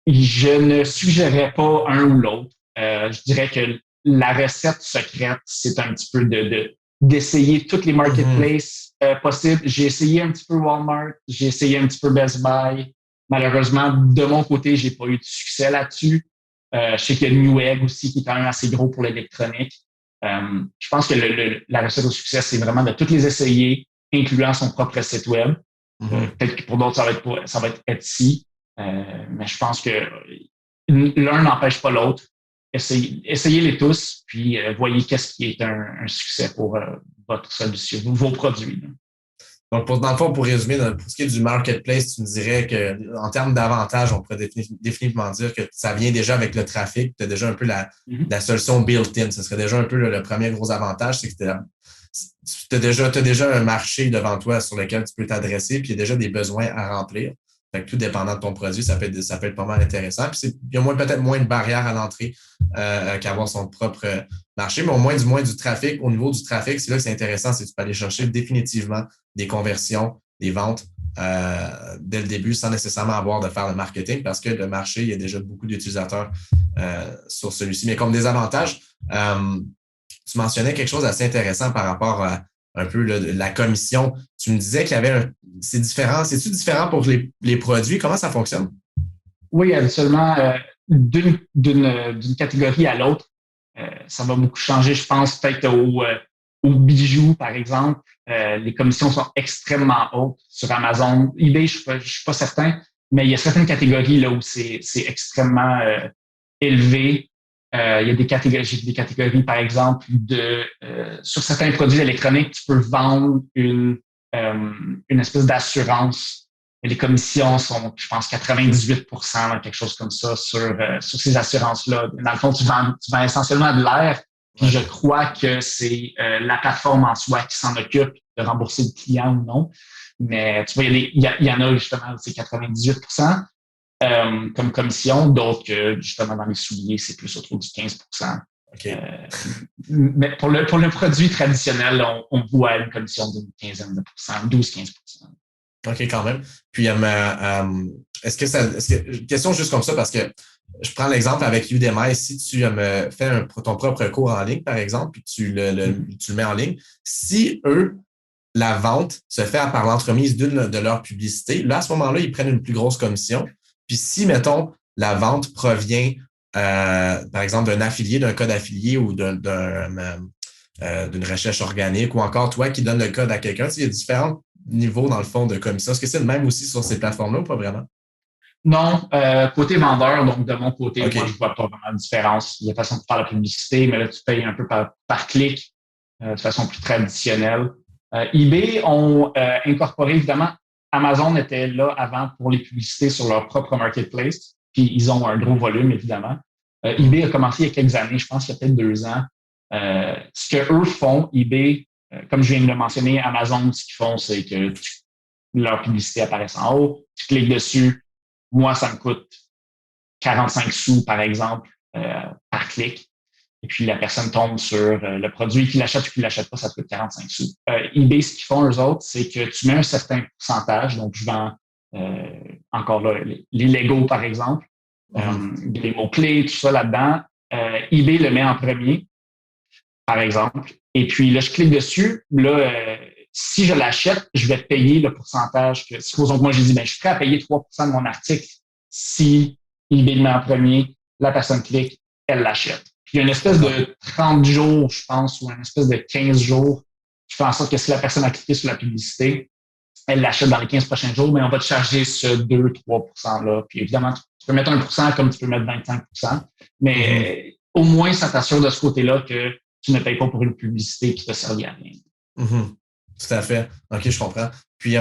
je ne suggérerais pas un ou l'autre. Je dirais que la recette secrète, c'est un petit peu d'essayer toutes les marketplaces possibles. J'ai essayé un petit peu Walmart, j'ai essayé un petit peu Best Buy. Malheureusement, de mon côté, j'ai pas eu de succès là-dessus. Je sais qu'il y a Newegg aussi qui est quand même assez gros pour l'électronique. Je pense que la recette au succès, c'est vraiment de toutes les essayer, incluant son propre site web. Peut-être que pour d'autres, ça va être Etsy. Mais je pense que l'un n'empêche pas l'autre. Essayez-les tous, puis voyez qu'est-ce qui est un succès pour votre solution, vos produits. Là. Donc, dans le fond, pour résumer, pour ce qui est du marketplace, tu me dirais qu'en termes d'avantages, on pourrait définitivement dire que ça vient déjà avec le trafic. Tu as déjà un peu la solution built-in. Ce serait déjà un peu le premier gros avantage, c'est que tu as déjà un marché devant toi sur lequel tu peux t'adresser, puis il y a déjà des besoins à remplir. Fait que tout dépendant de ton produit, ça peut être pas mal intéressant. Puis il y a peut-être moins de barrières à l'entrée qu'avoir son propre marché, mais au moins du trafic. Au niveau du trafic, c'est là que c'est intéressant, c'est que tu peux aller chercher définitivement des conversions, des ventes dès le début sans nécessairement avoir de faire le marketing parce que le marché, il y a déjà beaucoup d'utilisateurs sur celui-ci. Mais comme désavantage, tu mentionnais quelque chose d'assez intéressant par rapport à un peu la commission. Tu me disais qu'il y avait c'est différent. C'est-tu différent pour les produits? Comment ça fonctionne? Oui, absolument. D'une catégorie à l'autre, ça va beaucoup changer. Je pense peut-être aux bijoux, par exemple. Les commissions sont extrêmement hautes sur Amazon. eBay, je suis pas certain, mais il y a certaines catégories là où c'est extrêmement élevé. Il y a des catégories, par exemple, sur certains produits électroniques, tu peux vendre une espèce d'assurance. Les commissions sont, je pense, 98%, quelque chose comme ça, sur ces assurances-là. Dans le fond, tu vends essentiellement de l'air. Puis je crois que c'est la plateforme en soi qui s'en occupe de rembourser le client ou non. Mais tu vois, il y en a justement, c'est 98%. Comme commission, donc justement dans les souliers, c'est plus autour du 15%. Okay. Mais pour le produit traditionnel, on voit une commission d'une quinzaine de pourcents, 12-15%. OK, quand même. Puis, question juste comme ça, parce que je prends l'exemple avec Udemy, si tu fais ton propre cours en ligne, par exemple, puis tu le mets en ligne, si eux, la vente se fait par l'entremise d'une de leurs publicités, là, à ce moment-là, ils prennent une plus grosse commission. Puis si, mettons, la vente provient, par exemple, d'un affilié, d'un code affilié ou d'une recherche organique ou encore toi qui donnes le code à quelqu'un, il y a différents niveaux, dans le fond, de commission. Est-ce que c'est le même aussi sur ces plateformes-là ou pas vraiment? Non. Côté vendeur, donc de mon côté, okay. Moi, je vois pas vraiment de différence. Il y a façon de faire la publicité, mais là, tu payes un peu par clic de façon plus traditionnelle. eBay ont incorporé, évidemment, Amazon était là avant pour les publicités sur leur propre marketplace, puis ils ont un gros volume, évidemment. eBay a commencé il y a quelques années, je pense qu'il y a peut-être 2 ans. Ce que eux font, eBay, comme je viens de le mentionner, Amazon, ce qu'ils font, c'est que leur publicité apparaît en haut, tu cliques dessus. Moi, ça me coûte 45 sous, par exemple, par clic. Et puis, la personne tombe sur le produit, qu'il l'achète ou qu'il ne l'achète pas, ça te coûte 45 sous. eBay, ce qu'ils font, eux autres, c'est que tu mets un certain pourcentage. Donc, je vends encore là, les Legos, par exemple, les mots-clés, tout ça là-dedans. eBay le met en premier, par exemple. Et puis, là, je clique dessus. Là, si je l'achète, je vais payer le pourcentage que, supposons que moi, j'ai dit, je suis prêt à payer 3% de mon article. Si eBay le met en premier, la personne clique, elle l'achète. Puis il y a une espèce de 30 jours, je pense, ou une espèce de 15 jours qui fait en sorte que si la personne a cliqué sur la publicité, elle l'achète dans les 15 prochains jours, mais on va te charger ce 2-3%-là. Puis évidemment, tu peux mettre 1% comme tu peux mettre 25%, mais au moins, ça t'assure de ce côté-là que tu ne payes pas pour une publicité qui ne te servait à rien. Tout à fait. OK, je comprends. Puis,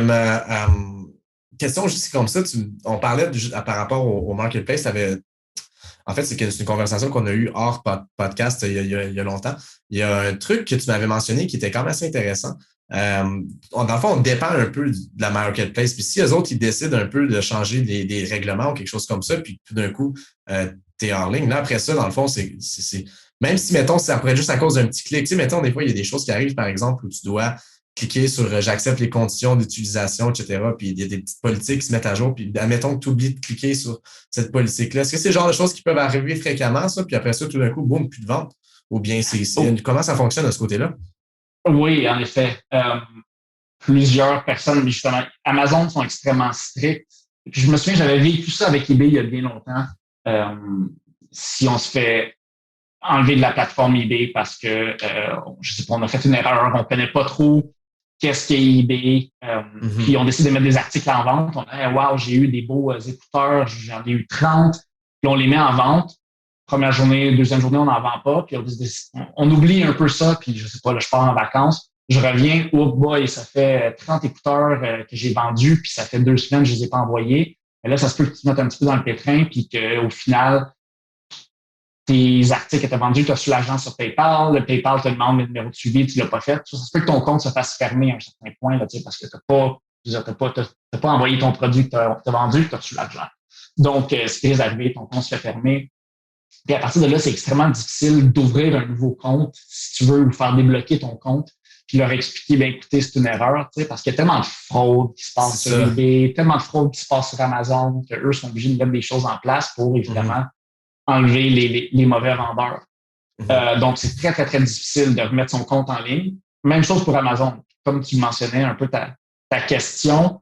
question juste comme ça, on parlait par rapport au marketplace, en fait, c'est une conversation qu'on a eue hors podcast il y a longtemps. Il y a un truc que tu m'avais mentionné qui était quand même assez intéressant. Dans le fond, on dépend un peu de la marketplace. Puis si eux autres, ils décident un peu de changer des règlements ou quelque chose comme ça, puis tout d'un coup, t'es hors ligne. Là, après ça, dans le fond, même si, mettons, ça pourrait être juste à cause d'un petit clic. Tu sais, mettons, des fois, il y a des choses qui arrivent, par exemple, où tu dois cliquer sur j'accepte les conditions d'utilisation, etc. Puis il y a des petites politiques qui se mettent à jour. Puis admettons que tu oublies de cliquer sur cette politique-là. Est-ce que c'est le genre de choses qui peuvent arriver fréquemment, ça? Puis après ça, tout d'un coup, boum, plus de vente? Ou bien comment ça fonctionne de ce côté-là? Oui, en effet. Plusieurs personnes, justement, Amazon sont extrêmement stricts. Puis je me souviens, j'avais vécu ça avec eBay il y a bien longtemps. Si on se fait enlever de la plateforme eBay parce que, je sais pas, on a fait une erreur, on connaît pas trop qu'est-ce qu'est eBay, puis on décide de mettre des articles en vente. On dit, wow, j'ai eu des beaux écouteurs, j'en ai eu 30, puis on les met en vente. Première journée, deuxième journée, on n'en vend pas, puis on oublie un peu ça, puis je sais pas, là, je pars en vacances, je reviens, oh boy, ça fait 30 écouteurs que j'ai vendus, puis ça fait 2 semaines que je les ai pas envoyés. Et là, ça se peut que tu te mettes un petit peu dans le pétrin, puis qu'au final, tes articles étaient vendus, tu as reçu l'argent sur PayPal, le PayPal te demande le numéro de suivi, tu l'as pas fait. Ça se peut que ton compte se fasse fermer à un certain point, là, parce que t'as pas envoyé ton produit que tu as vendu, tu as reçu l'argent. Donc, ce qui risque d'arriver, ton compte se fait fermer. Puis à partir de là, c'est extrêmement difficile d'ouvrir un nouveau compte si tu veux ou faire débloquer ton compte, puis leur expliquer, bien écoutez, c'est une erreur, parce qu'il y a tellement de fraude qui se passe sur eBay, tellement de fraude qui se passe sur Amazon, qu'eux sont obligés de mettre des choses en place pour, évidemment, enlever les mauvais vendeurs. Donc, c'est très, très, très difficile de remettre son compte en ligne. Même chose pour Amazon. Comme tu mentionnais un peu ta question,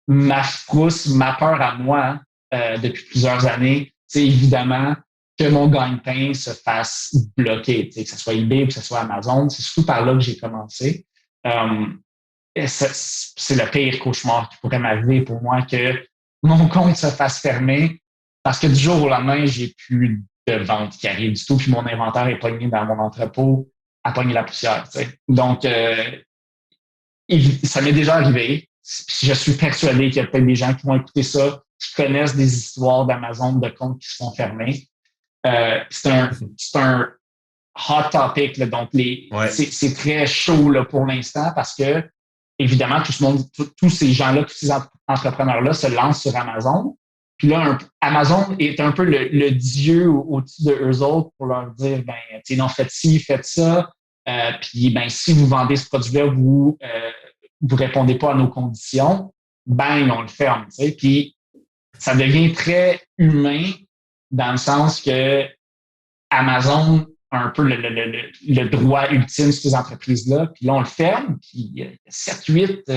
ma frousse, ma peur à moi, depuis plusieurs années, c'est évidemment que mon gagne-pain se fasse bloquer, que ce soit eBay ou que ce soit Amazon. C'est surtout par là que j'ai commencé. C'est le pire cauchemar qui pourrait m'arriver pour moi, que mon compte se fasse fermer parce que du jour au lendemain, j'ai plus de vente qui arrive du tout, puis mon inventaire est pogné dans mon entrepôt à pogner la poussière. Donc, ça m'est déjà arrivé. Je suis persuadé qu'il y a peut-être des gens qui vont écouter ça, qui connaissent des histoires d'Amazon de comptes qui se font fermer. C'est un hot topic, là, donc c'est très chaud là, pour l'instant parce que, évidemment, tous ces gens-là, tous ces entrepreneurs-là se lancent sur Amazon. Puis là, Amazon est un peu le dieu au-dessus de eux autres pour leur dire, non, faites ci, faites ça. Puis, si vous vendez ce produit-là, vous répondez pas à nos conditions, on le ferme. T'sais. Puis, ça devient très humain dans le sens que Amazon a un peu le droit ultime sur ces entreprises-là. Puis là, on le ferme. Puis, il y a 7, 8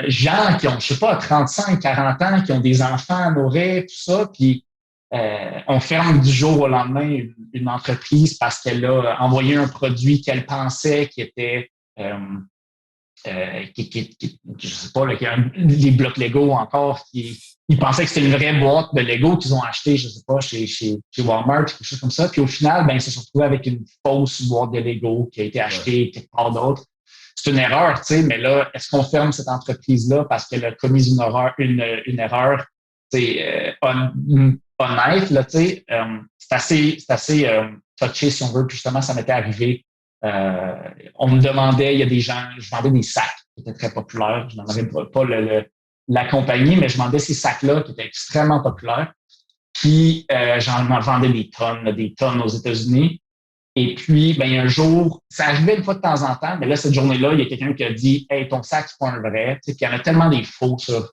gens qui ont, je sais pas, 35, 40 ans, qui ont des enfants à nourrir, tout ça. Puis, on ferme du jour au lendemain une entreprise parce qu'elle a envoyé un produit qu'elle pensait qui était, je sais pas, les blocs Lego encore, ils pensaient que c'était une vraie boîte de Lego qu'ils ont acheté, je sais pas, chez Walmart, quelque chose comme ça. Puis au final, ils se sont retrouvés avec une fausse boîte de Lego qui a été achetée quelque part d'autre. C'est une erreur, tu sais, mais là, est-ce qu'on ferme cette entreprise-là parce qu'elle a commis une erreur, honnête, là, tu sais, c'est assez touché, si on veut. Puis justement, ça m'était arrivé. On me demandait, il y a des gens, je vendais des sacs qui étaient très populaires. Je n'en avais pas la compagnie, mais je vendais ces sacs-là qui étaient extrêmement populaires. Puis, j'en vendais des tonnes aux États-Unis. Et puis, un jour, ça arrivait une fois de temps en temps, mais là, cette journée-là, il y a quelqu'un qui a dit, hey, ton sac, c'est pas un vrai. Tu sais, puis il y en a tellement des faux sur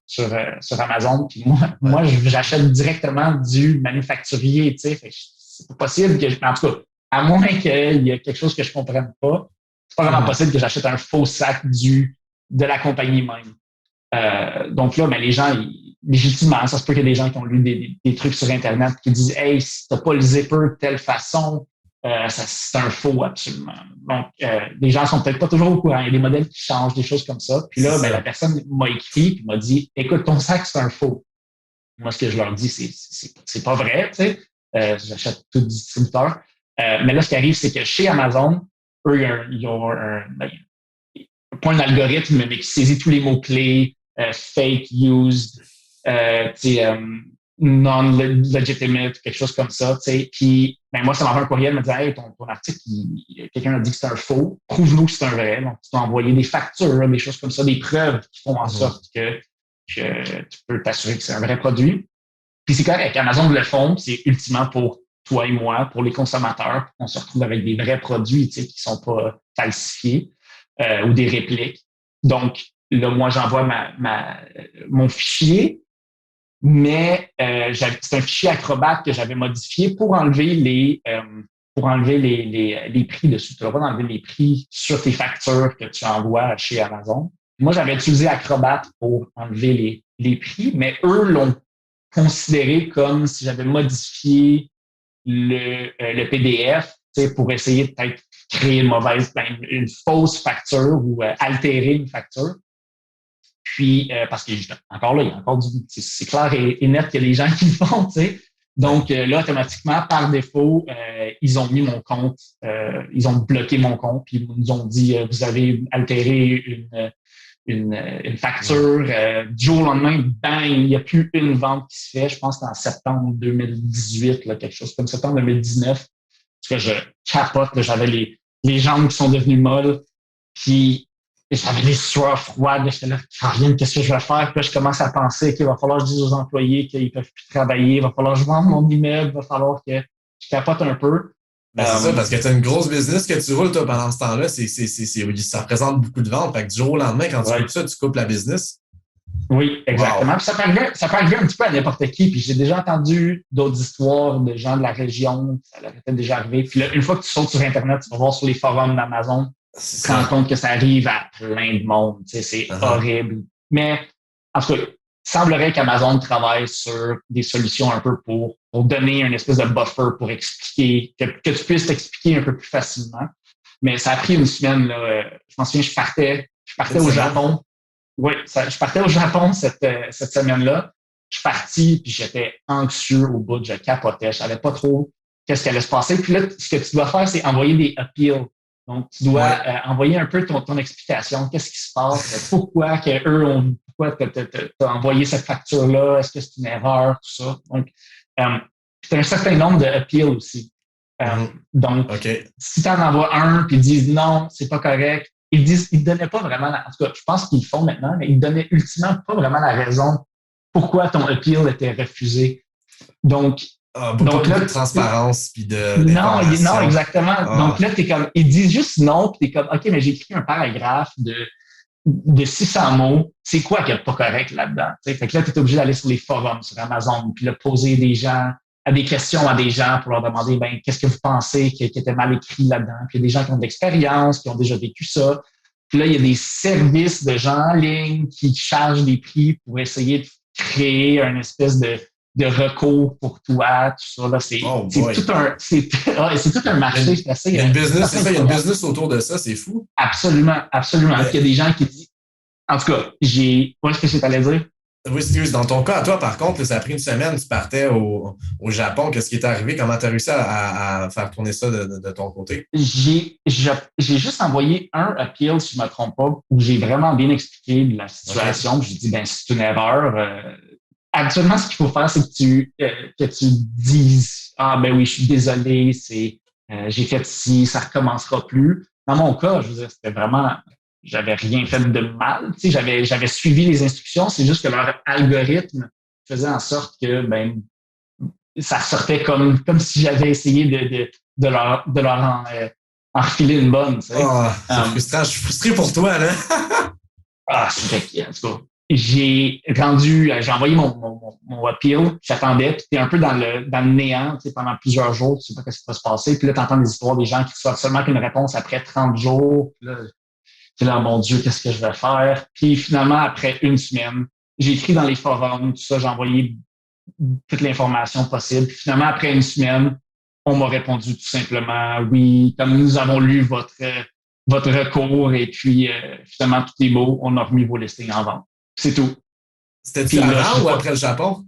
Amazon. Puis moi, j'achète directement du manufacturier, tu sais. C'est pas possible en tout cas, à moins qu'il y ait quelque chose que je comprenne pas, c'est pas vraiment possible que j'achète un faux sac de la compagnie même. Donc là, les gens, légitimement, ça se peut qu'il y ait des gens qui ont lu des trucs sur Internet qui disent, hey, si t'as pas le zipper de telle façon, c'est un faux, absolument. Donc, les gens sont peut-être pas toujours au courant. Il y a des modèles qui changent, des choses comme ça. Puis là, la personne m'a écrit et m'a dit, écoute, ton sac, c'est un faux. Moi, ce que je leur dis, c'est pas vrai, tu sais. J'achète tout distributeur. Mais là, ce qui arrive, c'est que chez Amazon, eux, ils ont pas un algorithme, mais qui saisit tous les mots-clés, fake, used, non-legitimate, quelque chose comme ça, tu sais. Puis, ben, moi, ça m'envoie un courriel, me disait, hey, ton article, quelqu'un a dit que c'est un faux. Prouve-nous que c'est un vrai. Donc, tu dois envoyer des factures, des choses comme ça, des preuves qui font en sorte que tu peux t'assurer que c'est un vrai produit. Puis, c'est correct. Amazon le font, c'est ultimement pour toi et moi, pour les consommateurs, pour qu'on se retrouve avec des vrais produits, tu sais, qui sont pas falsifiés ou des répliques. Donc, là, moi, j'envoie mon fichier, mais c'est un fichier Acrobat que j'avais modifié pour enlever les prix dessus. Tu n'as pas d'enlever les prix sur tes factures que tu envoies chez Amazon. Moi, j'avais utilisé Acrobat pour enlever les prix, mais eux l'ont considéré comme si j'avais modifié le PDF, tu sais, pour essayer de peut-être créer une fausse facture ou altérer une facture. Puis, parce que encore là, il y a encore c'est clair et net qu'il y a des gens qui le font, tu sais. Donc, là, automatiquement, par défaut, ils ont mis mon compte, ils ont bloqué mon compte, puis ils nous ont dit, vous avez altéré une facture. Du jour au lendemain, bang, il n'y a plus une vente qui se fait. Je pense que c'est en septembre 2018, là, quelque chose comme septembre 2019. Parce que je capote, là, j'avais les jambes qui sont devenues molles, puis j'avais les sueurs froides. J'étais là, rien, qu'est-ce que je vais faire? Puis là, je commence à penser qu'il va falloir que je dise aux employés qu'ils ne peuvent plus travailler, il va falloir que je vende mon immeuble, il va falloir que je capote un peu. Ben, c'est ça, parce que tu as une grosse business que tu roules, toi, pendant ce temps-là. Ça représente beaucoup de ventes. Fait que du jour au lendemain, quand tu coupes ça, tu coupes la business. Oui, exactement. Wow. Puis ça peut arriver un petit peu à n'importe qui. Puis j'ai déjà entendu d'autres histoires de gens de la région. Ça leur était déjà arrivé. Puis là, une fois que tu sautes sur Internet, tu vas voir sur les forums d'Amazon, tu te rends compte que ça arrive à plein de monde. Tu sais, c'est horrible. Mais en tout cas, il semblerait qu'Amazon travaille sur des solutions un peu pour donner une espèce de buffer pour expliquer, que tu puisses t'expliquer un peu plus facilement. Mais ça a pris une semaine. Là, je m'en souviens, je partais au Japon. Oui, je partais au Japon cette semaine-là. Je suis parti, puis j'étais anxieux au bout, je capotais. Je savais pas trop qu'est-ce qui allait se passer. Puis là, ce que tu dois faire, c'est envoyer des appeals. Donc, tu dois envoyer un peu ton explication. Qu'est-ce qui se passe? Pourquoi t'as envoyé cette facture-là? Est-ce que c'est une erreur? Tout ça. Donc, c'est un certain nombre de appeals aussi. Donc, si tu en envoies un, puis ils disent non, c'est pas correct, ils ne donnaient pas vraiment, en tout cas, je pense qu'ils le font maintenant, mais ils ne donnaient ultimement pas vraiment la raison pourquoi ton appeal était refusé. Donc, donc là, de transparence puis de non, exactement. Donc là, t'es comme, ils disent juste non, puis t'es comme, OK, mais j'ai écrit un paragraphe de 600 mots. C'est quoi qui n'est pas correct là-dedans? T'sais? Fait que là, tu es obligé d'aller sur les forums, sur Amazon, puis là, poser des questions à des gens pour leur demander, qu'est-ce que vous pensez qui était mal écrit là-dedans? Puis il y a des gens qui ont de l'expérience, qui ont déjà vécu ça. Puis là, il y a des services de gens en ligne qui chargent des prix pour essayer de créer une espèce de recours pour toi, tout ça. Là, c'est tout un marché. Il y a une business, il y a une business autour de ça, c'est fou. Absolument, absolument. Il y a des gens qui disent, en tout cas, qu'est-ce que tu allais dire? Oui, excuse. Dans ton cas, à toi, par contre, là, ça a pris une semaine, tu partais au Japon. Qu'est-ce qui est arrivé? Comment tu as réussi à faire tourner ça de ton côté? J'ai juste envoyé un appeal, si je ne me trompe pas, où j'ai vraiment bien expliqué la situation. Okay. J'ai dit, c'est une erreur. Actuellement, ce qu'il faut faire, c'est que tu dises, oui, je suis désolé, j'ai fait ci, ça recommencera plus. Dans mon cas, je veux dire, c'était vraiment, j'avais rien fait de mal. Tu sais, j'avais suivi les instructions. C'est juste que leur algorithme faisait en sorte que, ça ressortait comme si j'avais essayé de leur en refiler une bonne. Tu sais. C'est frustrant. Je suis frustré pour toi, là. C'était en tout cas. J'ai envoyé mon appeal, j'attendais, puis t'es un peu dans le néant, tu sais, pendant plusieurs jours, tu sais pas ce qui va se passer, puis là, t'entends des histoires des gens qui reçoivent seulement une réponse après 30 jours, puis là, tu es là, mon Dieu, qu'est-ce que je vais faire? Puis finalement, après une semaine, j'ai écrit dans les forums, tout ça, j'ai envoyé toute l'information possible, puis finalement, après une semaine, on m'a répondu tout simplement, oui, comme nous avons lu votre recours, et puis finalement, tout est beau, on a remis vos listings en vente. C'est tout. C'était-tu avant ou après le Japon?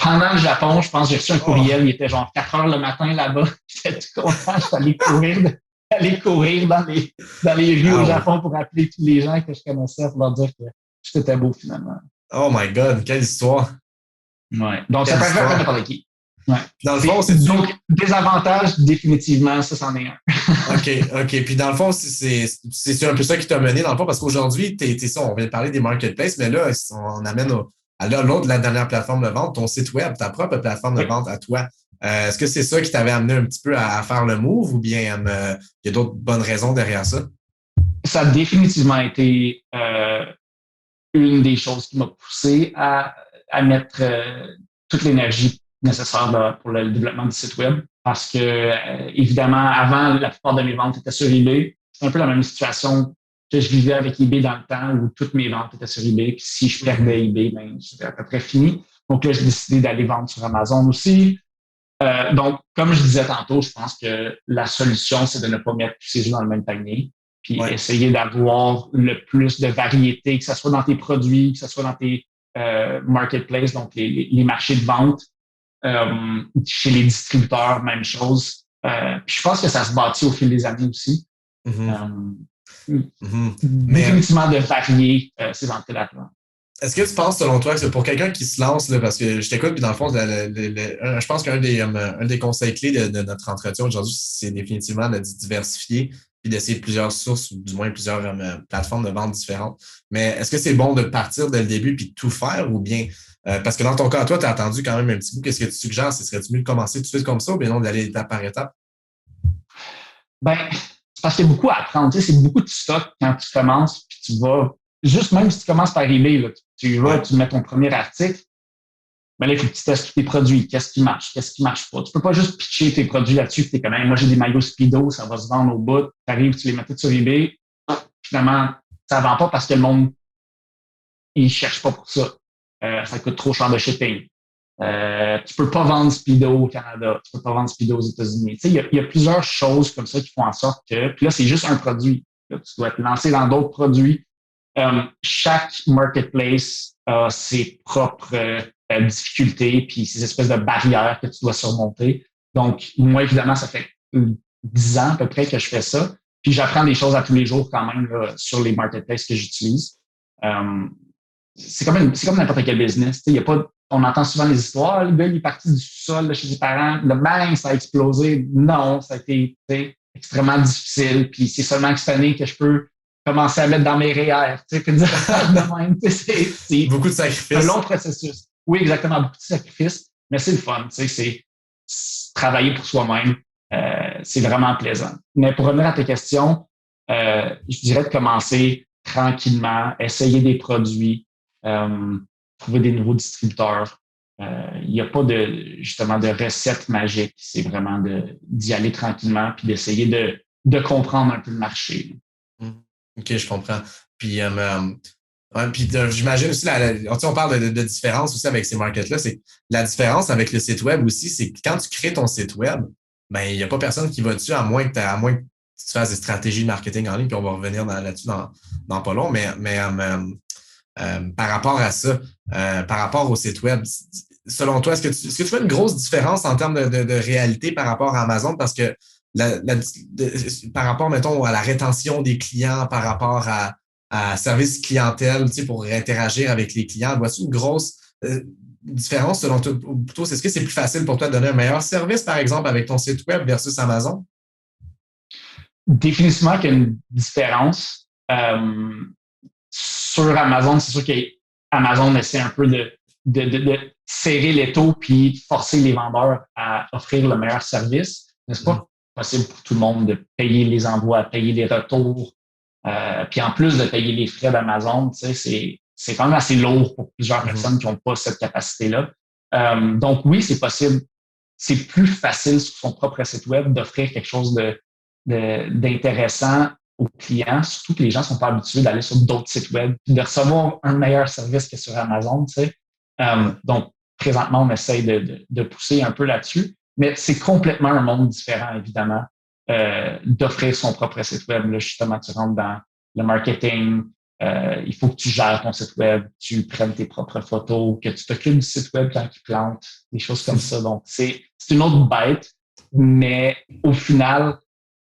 Pendant le Japon, je pense que j'ai reçu un courriel. Il était genre 4 heures le matin là-bas. J'étais tout content. Je suis allé courir dans les rues au Japon pour appeler tous les gens que je connaissais pour leur dire que c'était beau finalement. Oh my God, quelle histoire! Ouais. Donc, ça peut arriver à n'importe qui. Ouais. Dans le fond, donc, des avantages, définitivement, ça, c'en est un. OK. Puis dans le fond, c'est un peu ça qui t'a mené, dans le fond, parce qu'aujourd'hui, t'es ça, on vient de parler des marketplaces, mais là, on amène à l'autre, la dernière plateforme de vente, ton site web, ta propre plateforme de vente à toi. Est-ce que c'est ça qui t'avait amené un petit peu à faire le move ou bien il y a d'autres bonnes raisons derrière ça? Ça a définitivement été une des choses qui m'a poussé à mettre toute l'énergie nécessaire pour le développement du site web. Parce que, évidemment, avant, la plupart de mes ventes étaient sur eBay. C'est un peu la même situation que je vivais avec eBay dans le temps où toutes mes ventes étaient sur eBay. Puis si je perdais eBay, ben, c'était à peu près fini. Donc là, j'ai décidé d'aller vendre sur Amazon aussi. Donc, comme je disais tantôt, je pense que la solution, c'est de ne pas mettre tous ses œufs dans le même panier. Puis essayer d'avoir le plus de variété, que ce soit dans tes produits, que ce soit dans tes marketplaces, donc les marchés de vente. Chez les distributeurs, même chose. Puis je pense que ça se bâtit au fil des années aussi. Définitivement de varier ces entrées-là. Est-ce que tu penses, selon toi, que c'est pour quelqu'un qui se lance, là, parce que je t'écoute, puis dans le fond, je pense qu'un des conseils clés de notre entretien aujourd'hui, c'est définitivement de diversifier puis d'essayer plusieurs sources, ou du moins plusieurs plateformes de vente différentes. Mais est-ce que c'est bon de partir dès le début puis de tout faire ou bien parce que dans ton cas, toi, tu as attendu quand même un petit bout. Qu'est-ce que tu suggères? Serait-tu mieux de commencer tout de suite comme ça ou bien non d'aller étape par étape? Ben, c'est parce qu'il y a beaucoup à apprendre. Tu sais, c'est beaucoup de stock quand tu commences, puis tu vas, juste même si tu commences par eBay, là, tu vas, tu mets ton premier article, ben là, il faut que tu testes tous tes produits. Qu'est-ce qui marche pas? Tu peux pas juste pitcher tes produits là-dessus, puis t'es quand même, moi, j'ai des maillots Speedo, ça va se vendre au bout. Tu arrives, tu les mets tous sur eBay. Finalement, ça vend pas parce que le monde, il cherche pas pour ça. Ça coûte trop cher de shipping. Tu peux pas vendre Speedo au Canada. Tu peux pas vendre Speedo aux États-Unis. Tu sais, il y a plusieurs choses comme ça qui font en sorte que, puis là, c'est juste un produit. Là, tu dois te lancer dans d'autres produits. Chaque marketplace a ses propres difficultés puis ces espèces de barrières que tu dois surmonter. Donc, moi, évidemment, ça fait 10 ans à peu près que je fais ça. Puis j'apprends des choses à tous les jours quand même là, sur les marketplaces que j'utilise. C'est comme n'importe quel business. Il y a pas, on entend souvent les histoires. Le gars, il est parti du sol de chez ses parents. Le bang, ça a explosé. Non, ça a été extrêmement difficile. Puis c'est seulement cette année que je peux commencer à mettre dans mes REER. Puis dire de même. C'est beaucoup de sacrifices. Un long processus. Oui, exactement. Beaucoup de sacrifices. Mais c'est le fun. C'est travailler pour soi-même. C'est vraiment plaisant. Mais pour revenir à tes questions, je dirais de commencer tranquillement, essayer des produits, trouver des nouveaux distributeurs. Il n'y a pas justement de recette magique. C'est vraiment d'y aller tranquillement puis d'essayer de comprendre un peu le marché. OK, je comprends. Puis, j'imagine aussi, on parle de différence aussi avec ces markets-là, c'est la différence avec le site web aussi, c'est que quand tu crées ton site web, ben il n'y a pas personne qui va dessus à moins que tu fasses des stratégies de marketing en ligne, puis on va revenir là-dessus dans pas long, mais par rapport à ça, par rapport au site web, selon toi, est-ce que tu fais une grosse différence en termes de réalité par rapport à Amazon? Parce que par rapport, mettons, à la rétention des clients, par rapport à service clientèle, tu sais, pour interagir avec les clients, vois-tu une grosse différence selon toi? Ou plutôt, est-ce que c'est plus facile pour toi de donner un meilleur service, par exemple, avec ton site web versus Amazon? Définitivement qu'il y a une différence. Sur Amazon, c'est sûr qu'Amazon essaie un peu de serrer l'étau puis de forcer les vendeurs à offrir le meilleur service. N'est-ce pas? Possible pour tout le monde de payer les envois, payer les retours, puis en plus de payer les frais d'Amazon, tu sais, c'est quand même assez lourd pour plusieurs personnes qui n'ont pas cette capacité-là. Donc oui, c'est possible. C'est plus facile sur son propre site web d'offrir quelque chose d'intéressant aux clients, surtout que les gens ne sont pas habitués d'aller sur d'autres sites web et de recevoir un meilleur service que sur Amazon. Tu sais. Donc, présentement, on essaye de pousser un peu là-dessus. Mais c'est complètement un monde différent, évidemment, d'offrir son propre site web. Là, justement, tu rentres dans le marketing. Il faut que tu gères ton site web, tu prennes tes propres photos, que tu t'occupes du site web quand il plante, des choses comme ça. Donc, c'est une autre bête. Mais au final,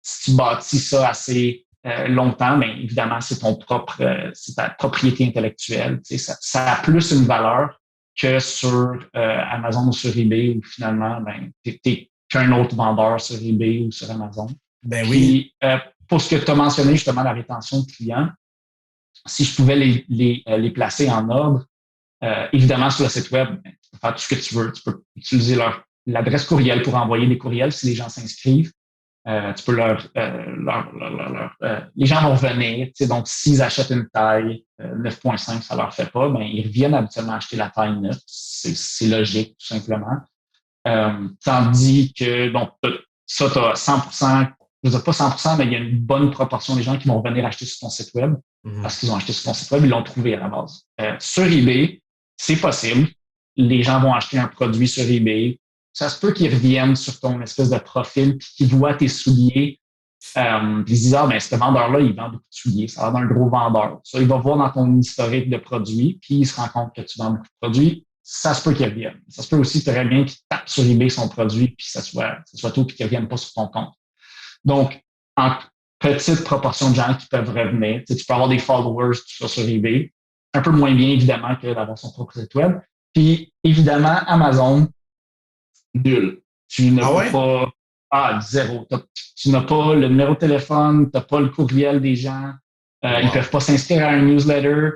si tu bâtis ça assez longtemps, bien évidemment, c'est ta propriété intellectuelle. Tu sais, ça a plus une valeur que sur Amazon ou sur eBay, où finalement, t'es qu'un autre vendeur sur eBay ou sur Amazon. Ben oui. Puis, pour ce que tu as mentionné, justement, la rétention de clients, si je pouvais les placer en ordre, évidemment, sur le site web, tu peux faire tout ce que tu veux. Tu peux utiliser l'adresse courriel pour envoyer des courriels si les gens s'inscrivent. Tu peux les gens vont revenir. Donc, s'ils achètent une taille 9.5, ça leur fait pas, ils reviennent habituellement acheter la taille 9. C'est logique, tout simplement. Tandis que, donc, ça, tu as 100%, je veux dire pas 100%, mais il y a une bonne proportion des gens qui vont revenir acheter sur ton site web parce qu'ils ont acheté sur ton site web, ils l'ont trouvé à la base. Sur eBay, c'est possible. Les gens vont acheter un produit sur eBay. Ça se peut qu'ils reviennent sur ton espèce de profil puis qu'ils voient tes souliers. Puis ils disent, ce vendeur-là, il vend beaucoup de souliers. Ça a l'air d'un gros vendeur. Ça, il va voir dans ton historique de produits puis il se rend compte que tu vends beaucoup de produits. Ça se peut qu'il revienne. Ça se peut aussi très bien qu'il tape sur eBay son produit puis ça soit tout puis qu'il ne revienne pas sur ton compte. Donc, en petite proportion de gens qui peuvent revenir, tu peux avoir des followers, tout ça sur eBay. Un peu moins bien, évidemment, que d'avoir son propre site web. Puis, évidemment, Amazon, nul. Tu n'as pas... zéro. Tu n'as pas le numéro de téléphone, tu n'as pas le courriel des gens. Ils ne peuvent pas s'inscrire à un newsletter.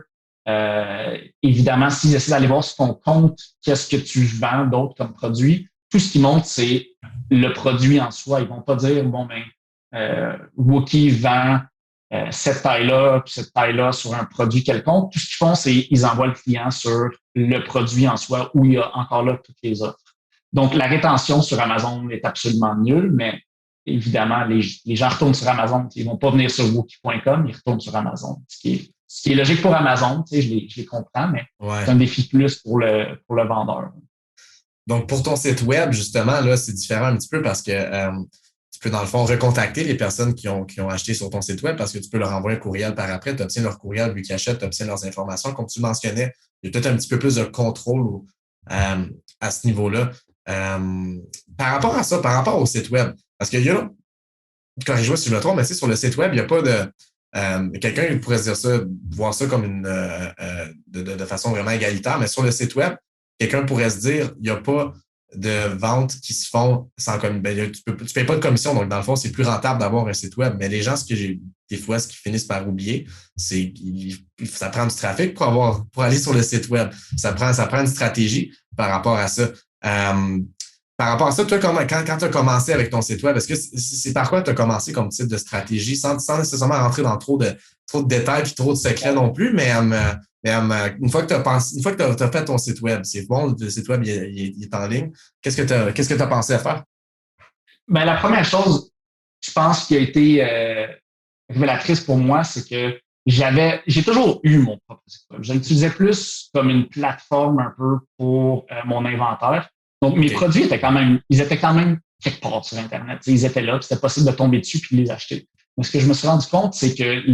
Évidemment, s'ils essaient d'aller voir sur ton compte qu'est-ce que tu vends d'autre comme produit, tout ce qu'ils montrent, c'est le produit en soi. Ils ne vont pas dire, Wookie vend cette taille-là puis cette taille-là sur un produit quelconque. Tout ce qu'ils font, c'est qu'ils envoient le client sur le produit en soi où il y a encore là toutes les offres. Donc, la rétention sur Amazon est absolument nulle, mais évidemment, les gens retournent sur Amazon. Ils ne vont pas venir sur Wookie.com, ils retournent sur Amazon. Ce qui est logique pour Amazon, je les comprends, mais c'est un défi plus pour le vendeur. Donc, pour ton site web, justement, là, c'est différent un petit peu parce que tu peux, dans le fond, recontacter les personnes qui ont acheté sur ton site web parce que tu peux leur envoyer un courriel par après. Tu obtiens leur courriel, vu qu'ils achètent, tu obtiens leurs informations. Comme tu mentionnais, il y a peut-être un petit peu plus de contrôle à ce niveau-là. Par rapport à ça, par rapport au site web, parce qu'il y a, corrige-moi si je me trompe, mais sur le site web, il n'y a pas de... quelqu'un qui pourrait dire ça, voir ça comme de façon vraiment égalitaire, mais sur le site web, quelqu'un pourrait se dire, il n'y a pas de ventes qui se font sans commission. Tu ne payes pas de commission, donc dans le fond, c'est plus rentable d'avoir un site web. Mais les gens, ce qu'ils finissent par oublier, c'est que ça prend du trafic pour aller sur le site web. Ça prend une stratégie par rapport à ça. Par rapport à ça, toi, quand tu as commencé avec ton site web, est-ce que c'est par quoi tu as commencé comme type de stratégie, sans nécessairement rentrer dans trop de détails et trop de secrets non plus, mais une fois que tu as fait ton site web, c'est bon, le site web il est en ligne, qu'est-ce que tu as pensé à faire? La première chose, je pense, qui a été révélatrice pour moi, c'est que j'ai toujours eu mon propre site web. Je l'utilisais plus comme une plateforme un peu pour mon inventaire. Donc, mes produits étaient quand même quelque part sur Internet. Ils étaient là, puis c'était possible de tomber dessus puis de les acheter. Mais ce que je me suis rendu compte, c'est que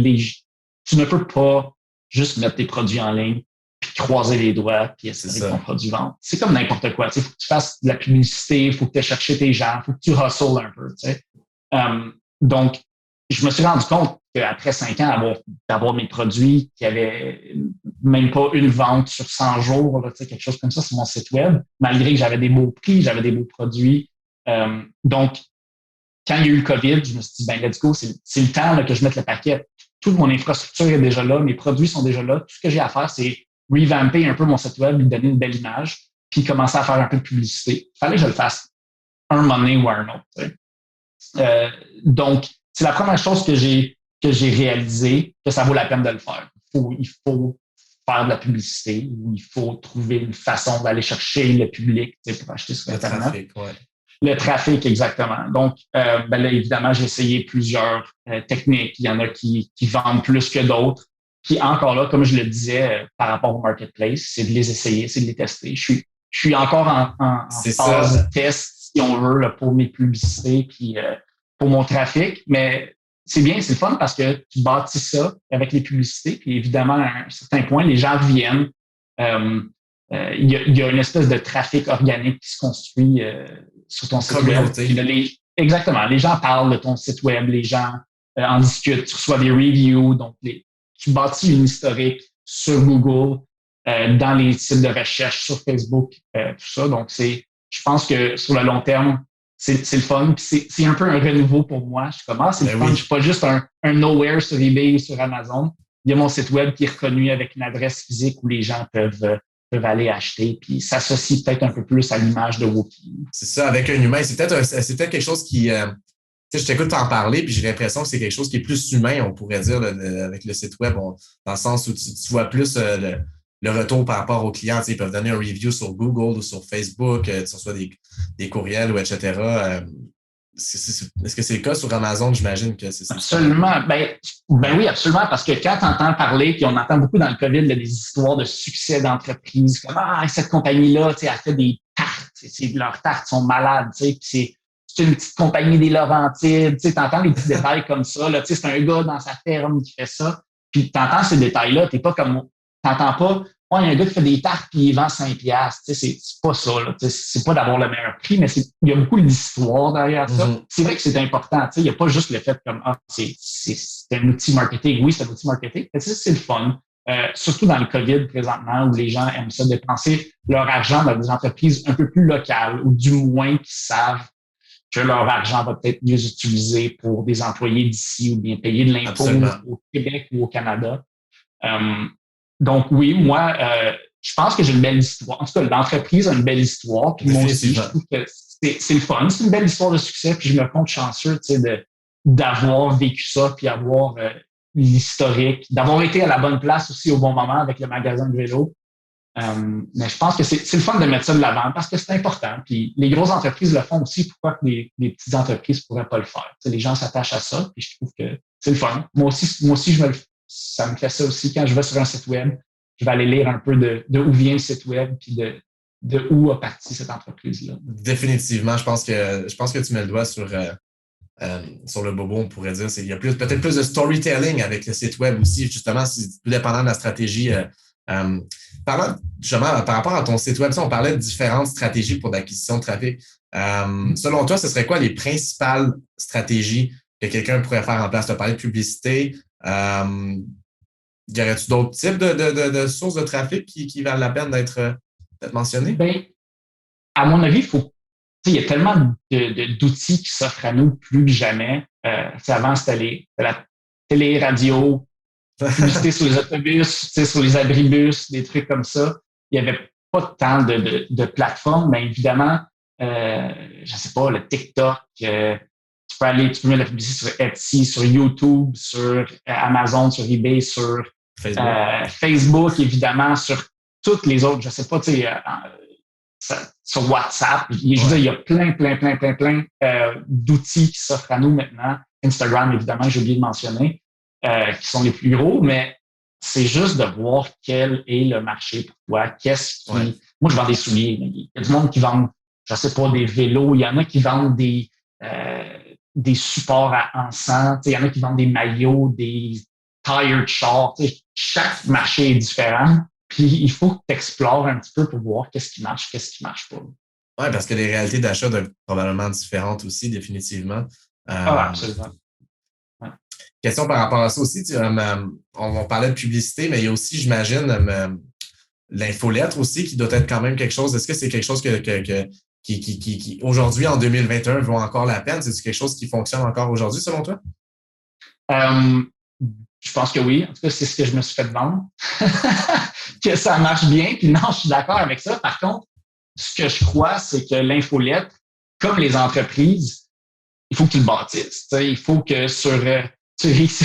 tu ne peux pas juste mettre tes produits en ligne puis croiser les doigts puis essayer que ton produit vende. C'est comme n'importe quoi. Il faut que tu fasses de la publicité, il faut que tu ailles chercher tes gens, il faut que tu hustles un peu. Donc, je me suis rendu compte qu'après 5 ans d'avoir mes produits qui avaient même pas une vente sur 100 jours, là, quelque chose comme ça sur mon site web, malgré que j'avais des beaux prix, j'avais des beaux produits. Donc, quand il y a eu le COVID, je me suis dit, let's go, c'est le temps là, que je mette le paquet. Toute mon infrastructure est déjà là, mes produits sont déjà là. Tout ce que j'ai à faire, c'est revamper un peu mon site web, lui donner une belle image, puis commencer à faire un peu de publicité. Il fallait que je le fasse un moment donné ou un autre. Donc, c'est la première chose que j'ai réalisé que ça vaut la peine de le faire. Il faut faire de la publicité, il faut trouver une façon d'aller chercher le public pour acheter sur Internet. Trafic, ouais. Le trafic, exactement. Donc, là, évidemment, j'ai essayé plusieurs techniques. Il y en a qui vendent plus que d'autres. Puis encore là, comme je le disais par rapport au marketplace, c'est de les essayer, c'est de les tester. Je suis encore en phase de test, si on veut, là, pour mes publicités puis pour mon trafic. Mais c'est bien, c'est le fun parce que tu bâtis ça avec les publicités. Puis évidemment, à un certain point, les gens reviennent. Il y a une espèce de trafic organique qui se construit sur ton site web. Exactement. Les gens parlent de ton site web, les gens en discutent, tu reçois des reviews. Donc, tu bâtis une historique sur Google dans les sites de recherche sur Facebook, tout ça. Donc, je pense que sur le long terme, c'est le fun. Puis c'est un peu un renouveau pour moi. Je commence, c'est le fun. Oui. Je suis pas juste un nowhere sur eBay ou sur Amazon. Il y a mon site web qui est reconnu avec une adresse physique où les gens peuvent aller acheter, puis s'associe peut-être un peu plus à l'image de Wookie. C'est ça, avec un humain. C'est peut-être quelque chose qui... je t'écoute t'en parler, puis j'ai l'impression que c'est quelque chose qui est plus humain, on pourrait dire, avec le site web, dans le sens où tu vois plus le retour par rapport aux clients. Ils peuvent donner un review sur Google ou sur Facebook, tu reçois des courriels, ou etc. Est-ce que c'est le cas sur Amazon? J'imagine que c'est ça. Absolument. Ben oui, absolument, parce que quand tu entends parler, puis on entend beaucoup dans le COVID là, des histoires de succès d'entreprises, comme cette compagnie-là, elle fait des tartes, leurs tartes sont malades, puis c'est une petite compagnie des Laurentides, tu entends les petits détails comme ça, là, c'est un gars dans sa ferme qui fait ça, puis tu entends ces détails-là, t'entends pas, il y a un gars qui fait des tartes puis il vend 5$, c'est pas ça, là, c'est pas d'avoir le meilleur prix, mais il y a beaucoup d'histoire derrière ça. Mm-hmm. C'est vrai que c'est important, il n'y a pas juste le fait comme, c'est un outil marketing. Oui, c'est un outil marketing, mais c'est le fun. Surtout dans le COVID présentement, où les gens aiment ça dépenser leur argent dans des entreprises un peu plus locales, ou du moins qui savent que leur argent va peut-être mieux utilisé pour des employés d'ici ou bien payer de l'impôt au Québec ou au Canada. Donc oui, moi, je pense que j'ai une belle histoire. En tout cas, l'entreprise a une belle histoire. Puis moi aussi, je trouve que c'est le fun. C'est une belle histoire de succès. Puis je me compte chanceux, d'avoir vécu ça, puis avoir l'historique, d'avoir été à la bonne place aussi au bon moment avec le magasin de vélo. Mais je pense que c'est le fun de mettre ça de l'avant parce que c'est important. Puis les grosses entreprises le font aussi. Pourquoi que les petites entreprises ne pourraient pas le faire? Les gens s'attachent à ça. Puis je trouve que c'est le fun. Moi aussi, ça me fait ça aussi. Quand je vais sur un site web, je vais aller lire un peu de où vient le site web puis de où a parti cette entreprise-là. Définitivement. Je pense que tu mets le doigt sur le bobo, on pourrait dire. Il y a peut-être plus de storytelling avec le site web aussi. Justement, c'est tout dépendant de la stratégie. Parlant justement par rapport à ton site web, on parlait de différentes stratégies pour l'acquisition de trafic. Selon toi, ce serait quoi les principales stratégies que quelqu'un pourrait faire en place? Tu as parlé de publicité. Y aurait-tu d'autres types de sources de trafic qui valent la peine d'être mentionnées? Bien, à mon avis, il y a tellement d'outils qui s'offrent à nous plus que jamais. Avant, c'était la télé, radio, publicité sur les autobus, sur les abribus, des trucs comme ça. Il n'y avait pas tant de plateformes, mais évidemment, je sais pas, le TikTok, tu peux mettre la publicité sur Etsy, sur YouTube, sur Amazon, sur eBay, sur Facebook, évidemment, sur toutes les autres, je sais pas, sur WhatsApp. Je veux dire, il y a plein d'outils qui s'offrent à nous maintenant. Instagram, évidemment, j'ai oublié de mentionner. Qui sont les plus gros, mais c'est juste de voir quel est le marché pour toi. Moi, je vends des souliers. Il y a du monde qui vend, je sais pas, des vélos. Il y en a qui vendent des supports à encens. Il y en a qui vendent des maillots, des tired shorts. Chaque marché est différent. Puis, il faut que tu explores un petit peu pour voir qu'est-ce qui marche pas. Oui, parce que les réalités d'achat doivent être probablement différentes aussi, définitivement. Absolument. Question par rapport à ça aussi, on parlait de publicité, mais il y a aussi, j'imagine, l'infolettre aussi qui doit être quand même quelque chose. Est-ce que c'est quelque chose qui aujourd'hui, en 2021, vaut encore la peine? C'est quelque chose qui fonctionne encore aujourd'hui, selon toi? Je pense que oui. En tout cas, c'est ce que je me suis fait vendre. Que ça marche bien. Puis non, je suis d'accord avec ça. Par contre, ce que je crois, c'est que l'infolettre, comme les entreprises, il faut que tu le bâtisses. Il faut que tu ris.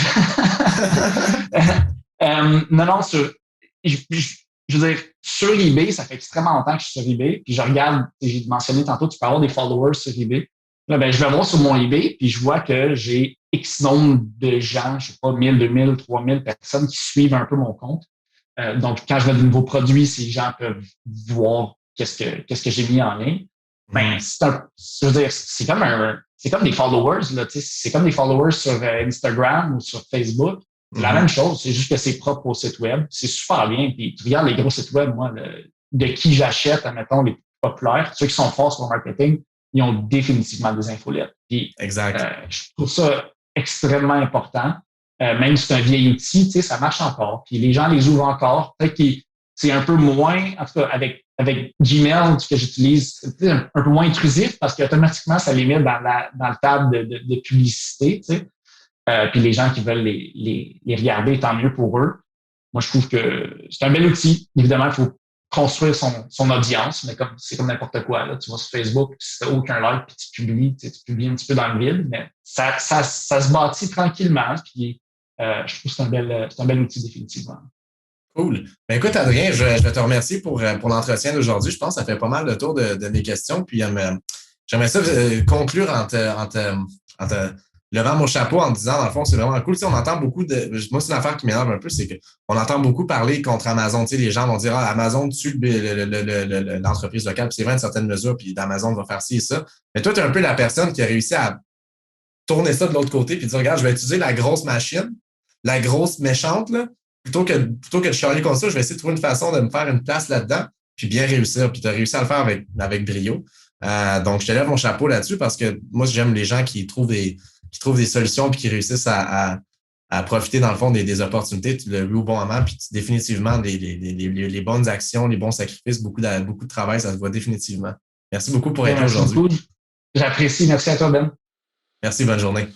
Non, je veux dire, sur eBay, ça fait extrêmement longtemps que je suis sur eBay, puis je regarde, j'ai mentionné tantôt, tu peux avoir des followers sur eBay. Là, je vais voir sur mon eBay, puis je vois que j'ai X nombre de gens, je sais pas, 1000, 2000, 3000 personnes qui suivent un peu mon compte. Donc, quand je mets de nouveaux produits, ces gens peuvent voir qu'est-ce que j'ai mis en ligne. Ben, c'est comme des followers, là, c'est comme des followers sur Instagram ou sur Facebook. C'est la même chose, c'est juste que c'est propre au site web. C'est super bien. Puis tu regardes les gros sites web, moi, de qui j'achète, admettons, les plus populaires, ceux qui sont forts sur le marketing, ils ont définitivement des infolettes. Puis, exact. Je trouve ça extrêmement important. Même si c'est un vieil outil, ça marche encore. Puis les gens les ouvrent encore. Peut-être qu'ils c'est un peu moins, en tout cas, avec Gmail, ce que j'utilise, c'est un peu moins intrusif parce qu'automatiquement, ça les met dans le tab de publicité, tu sais. Puis les gens qui veulent les regarder, tant mieux pour eux. Moi, je trouve que c'est un bel outil. Évidemment, il faut construire son audience, mais c'est comme n'importe quoi. Là. Tu vas sur Facebook, puis si tu n'as aucun like, puis tu publies un petit peu dans le vide, mais ça se bâtit tranquillement. Puis je trouve que c'est un bel outil, définitivement. Cool. Ben écoute, Adrien, je vais te remercier pour l'entretien d'aujourd'hui. Je pense que ça fait pas mal le tour de mes questions. Puis j'aimerais ça conclure en te levant mon chapeau en te disant, dans le fond, c'est vraiment cool. Tu sais, on entend beaucoup moi, c'est une affaire qui m'énerve un peu, c'est qu'on entend beaucoup parler contre Amazon. Tu sais, les gens vont dire, Amazon tue l'entreprise locale. Puis c'est vrai, une certaine mesure, puis Amazon va faire ci et ça. Mais toi, tu es un peu la personne qui a réussi à tourner ça de l'autre côté puis dire, regarde, je vais utiliser la grosse machine, la grosse méchante, là. Plutôt que de chialer comme ça, je vais essayer de trouver une façon de me faire une place là-dedans, puis bien réussir. Puis tu as réussi à le faire avec brio. Donc, je te lève mon chapeau là-dessus parce que moi, j'aime les gens qui trouvent des solutions puis qui réussissent à profiter, dans le fond, des opportunités. Tu l'as vu au bon moment, puis définitivement, les bonnes actions, les bons sacrifices, beaucoup de travail, ça se voit définitivement. Merci beaucoup pour être là aujourd'hui. J'apprécie. Merci à toi, Ben. Merci, bonne journée.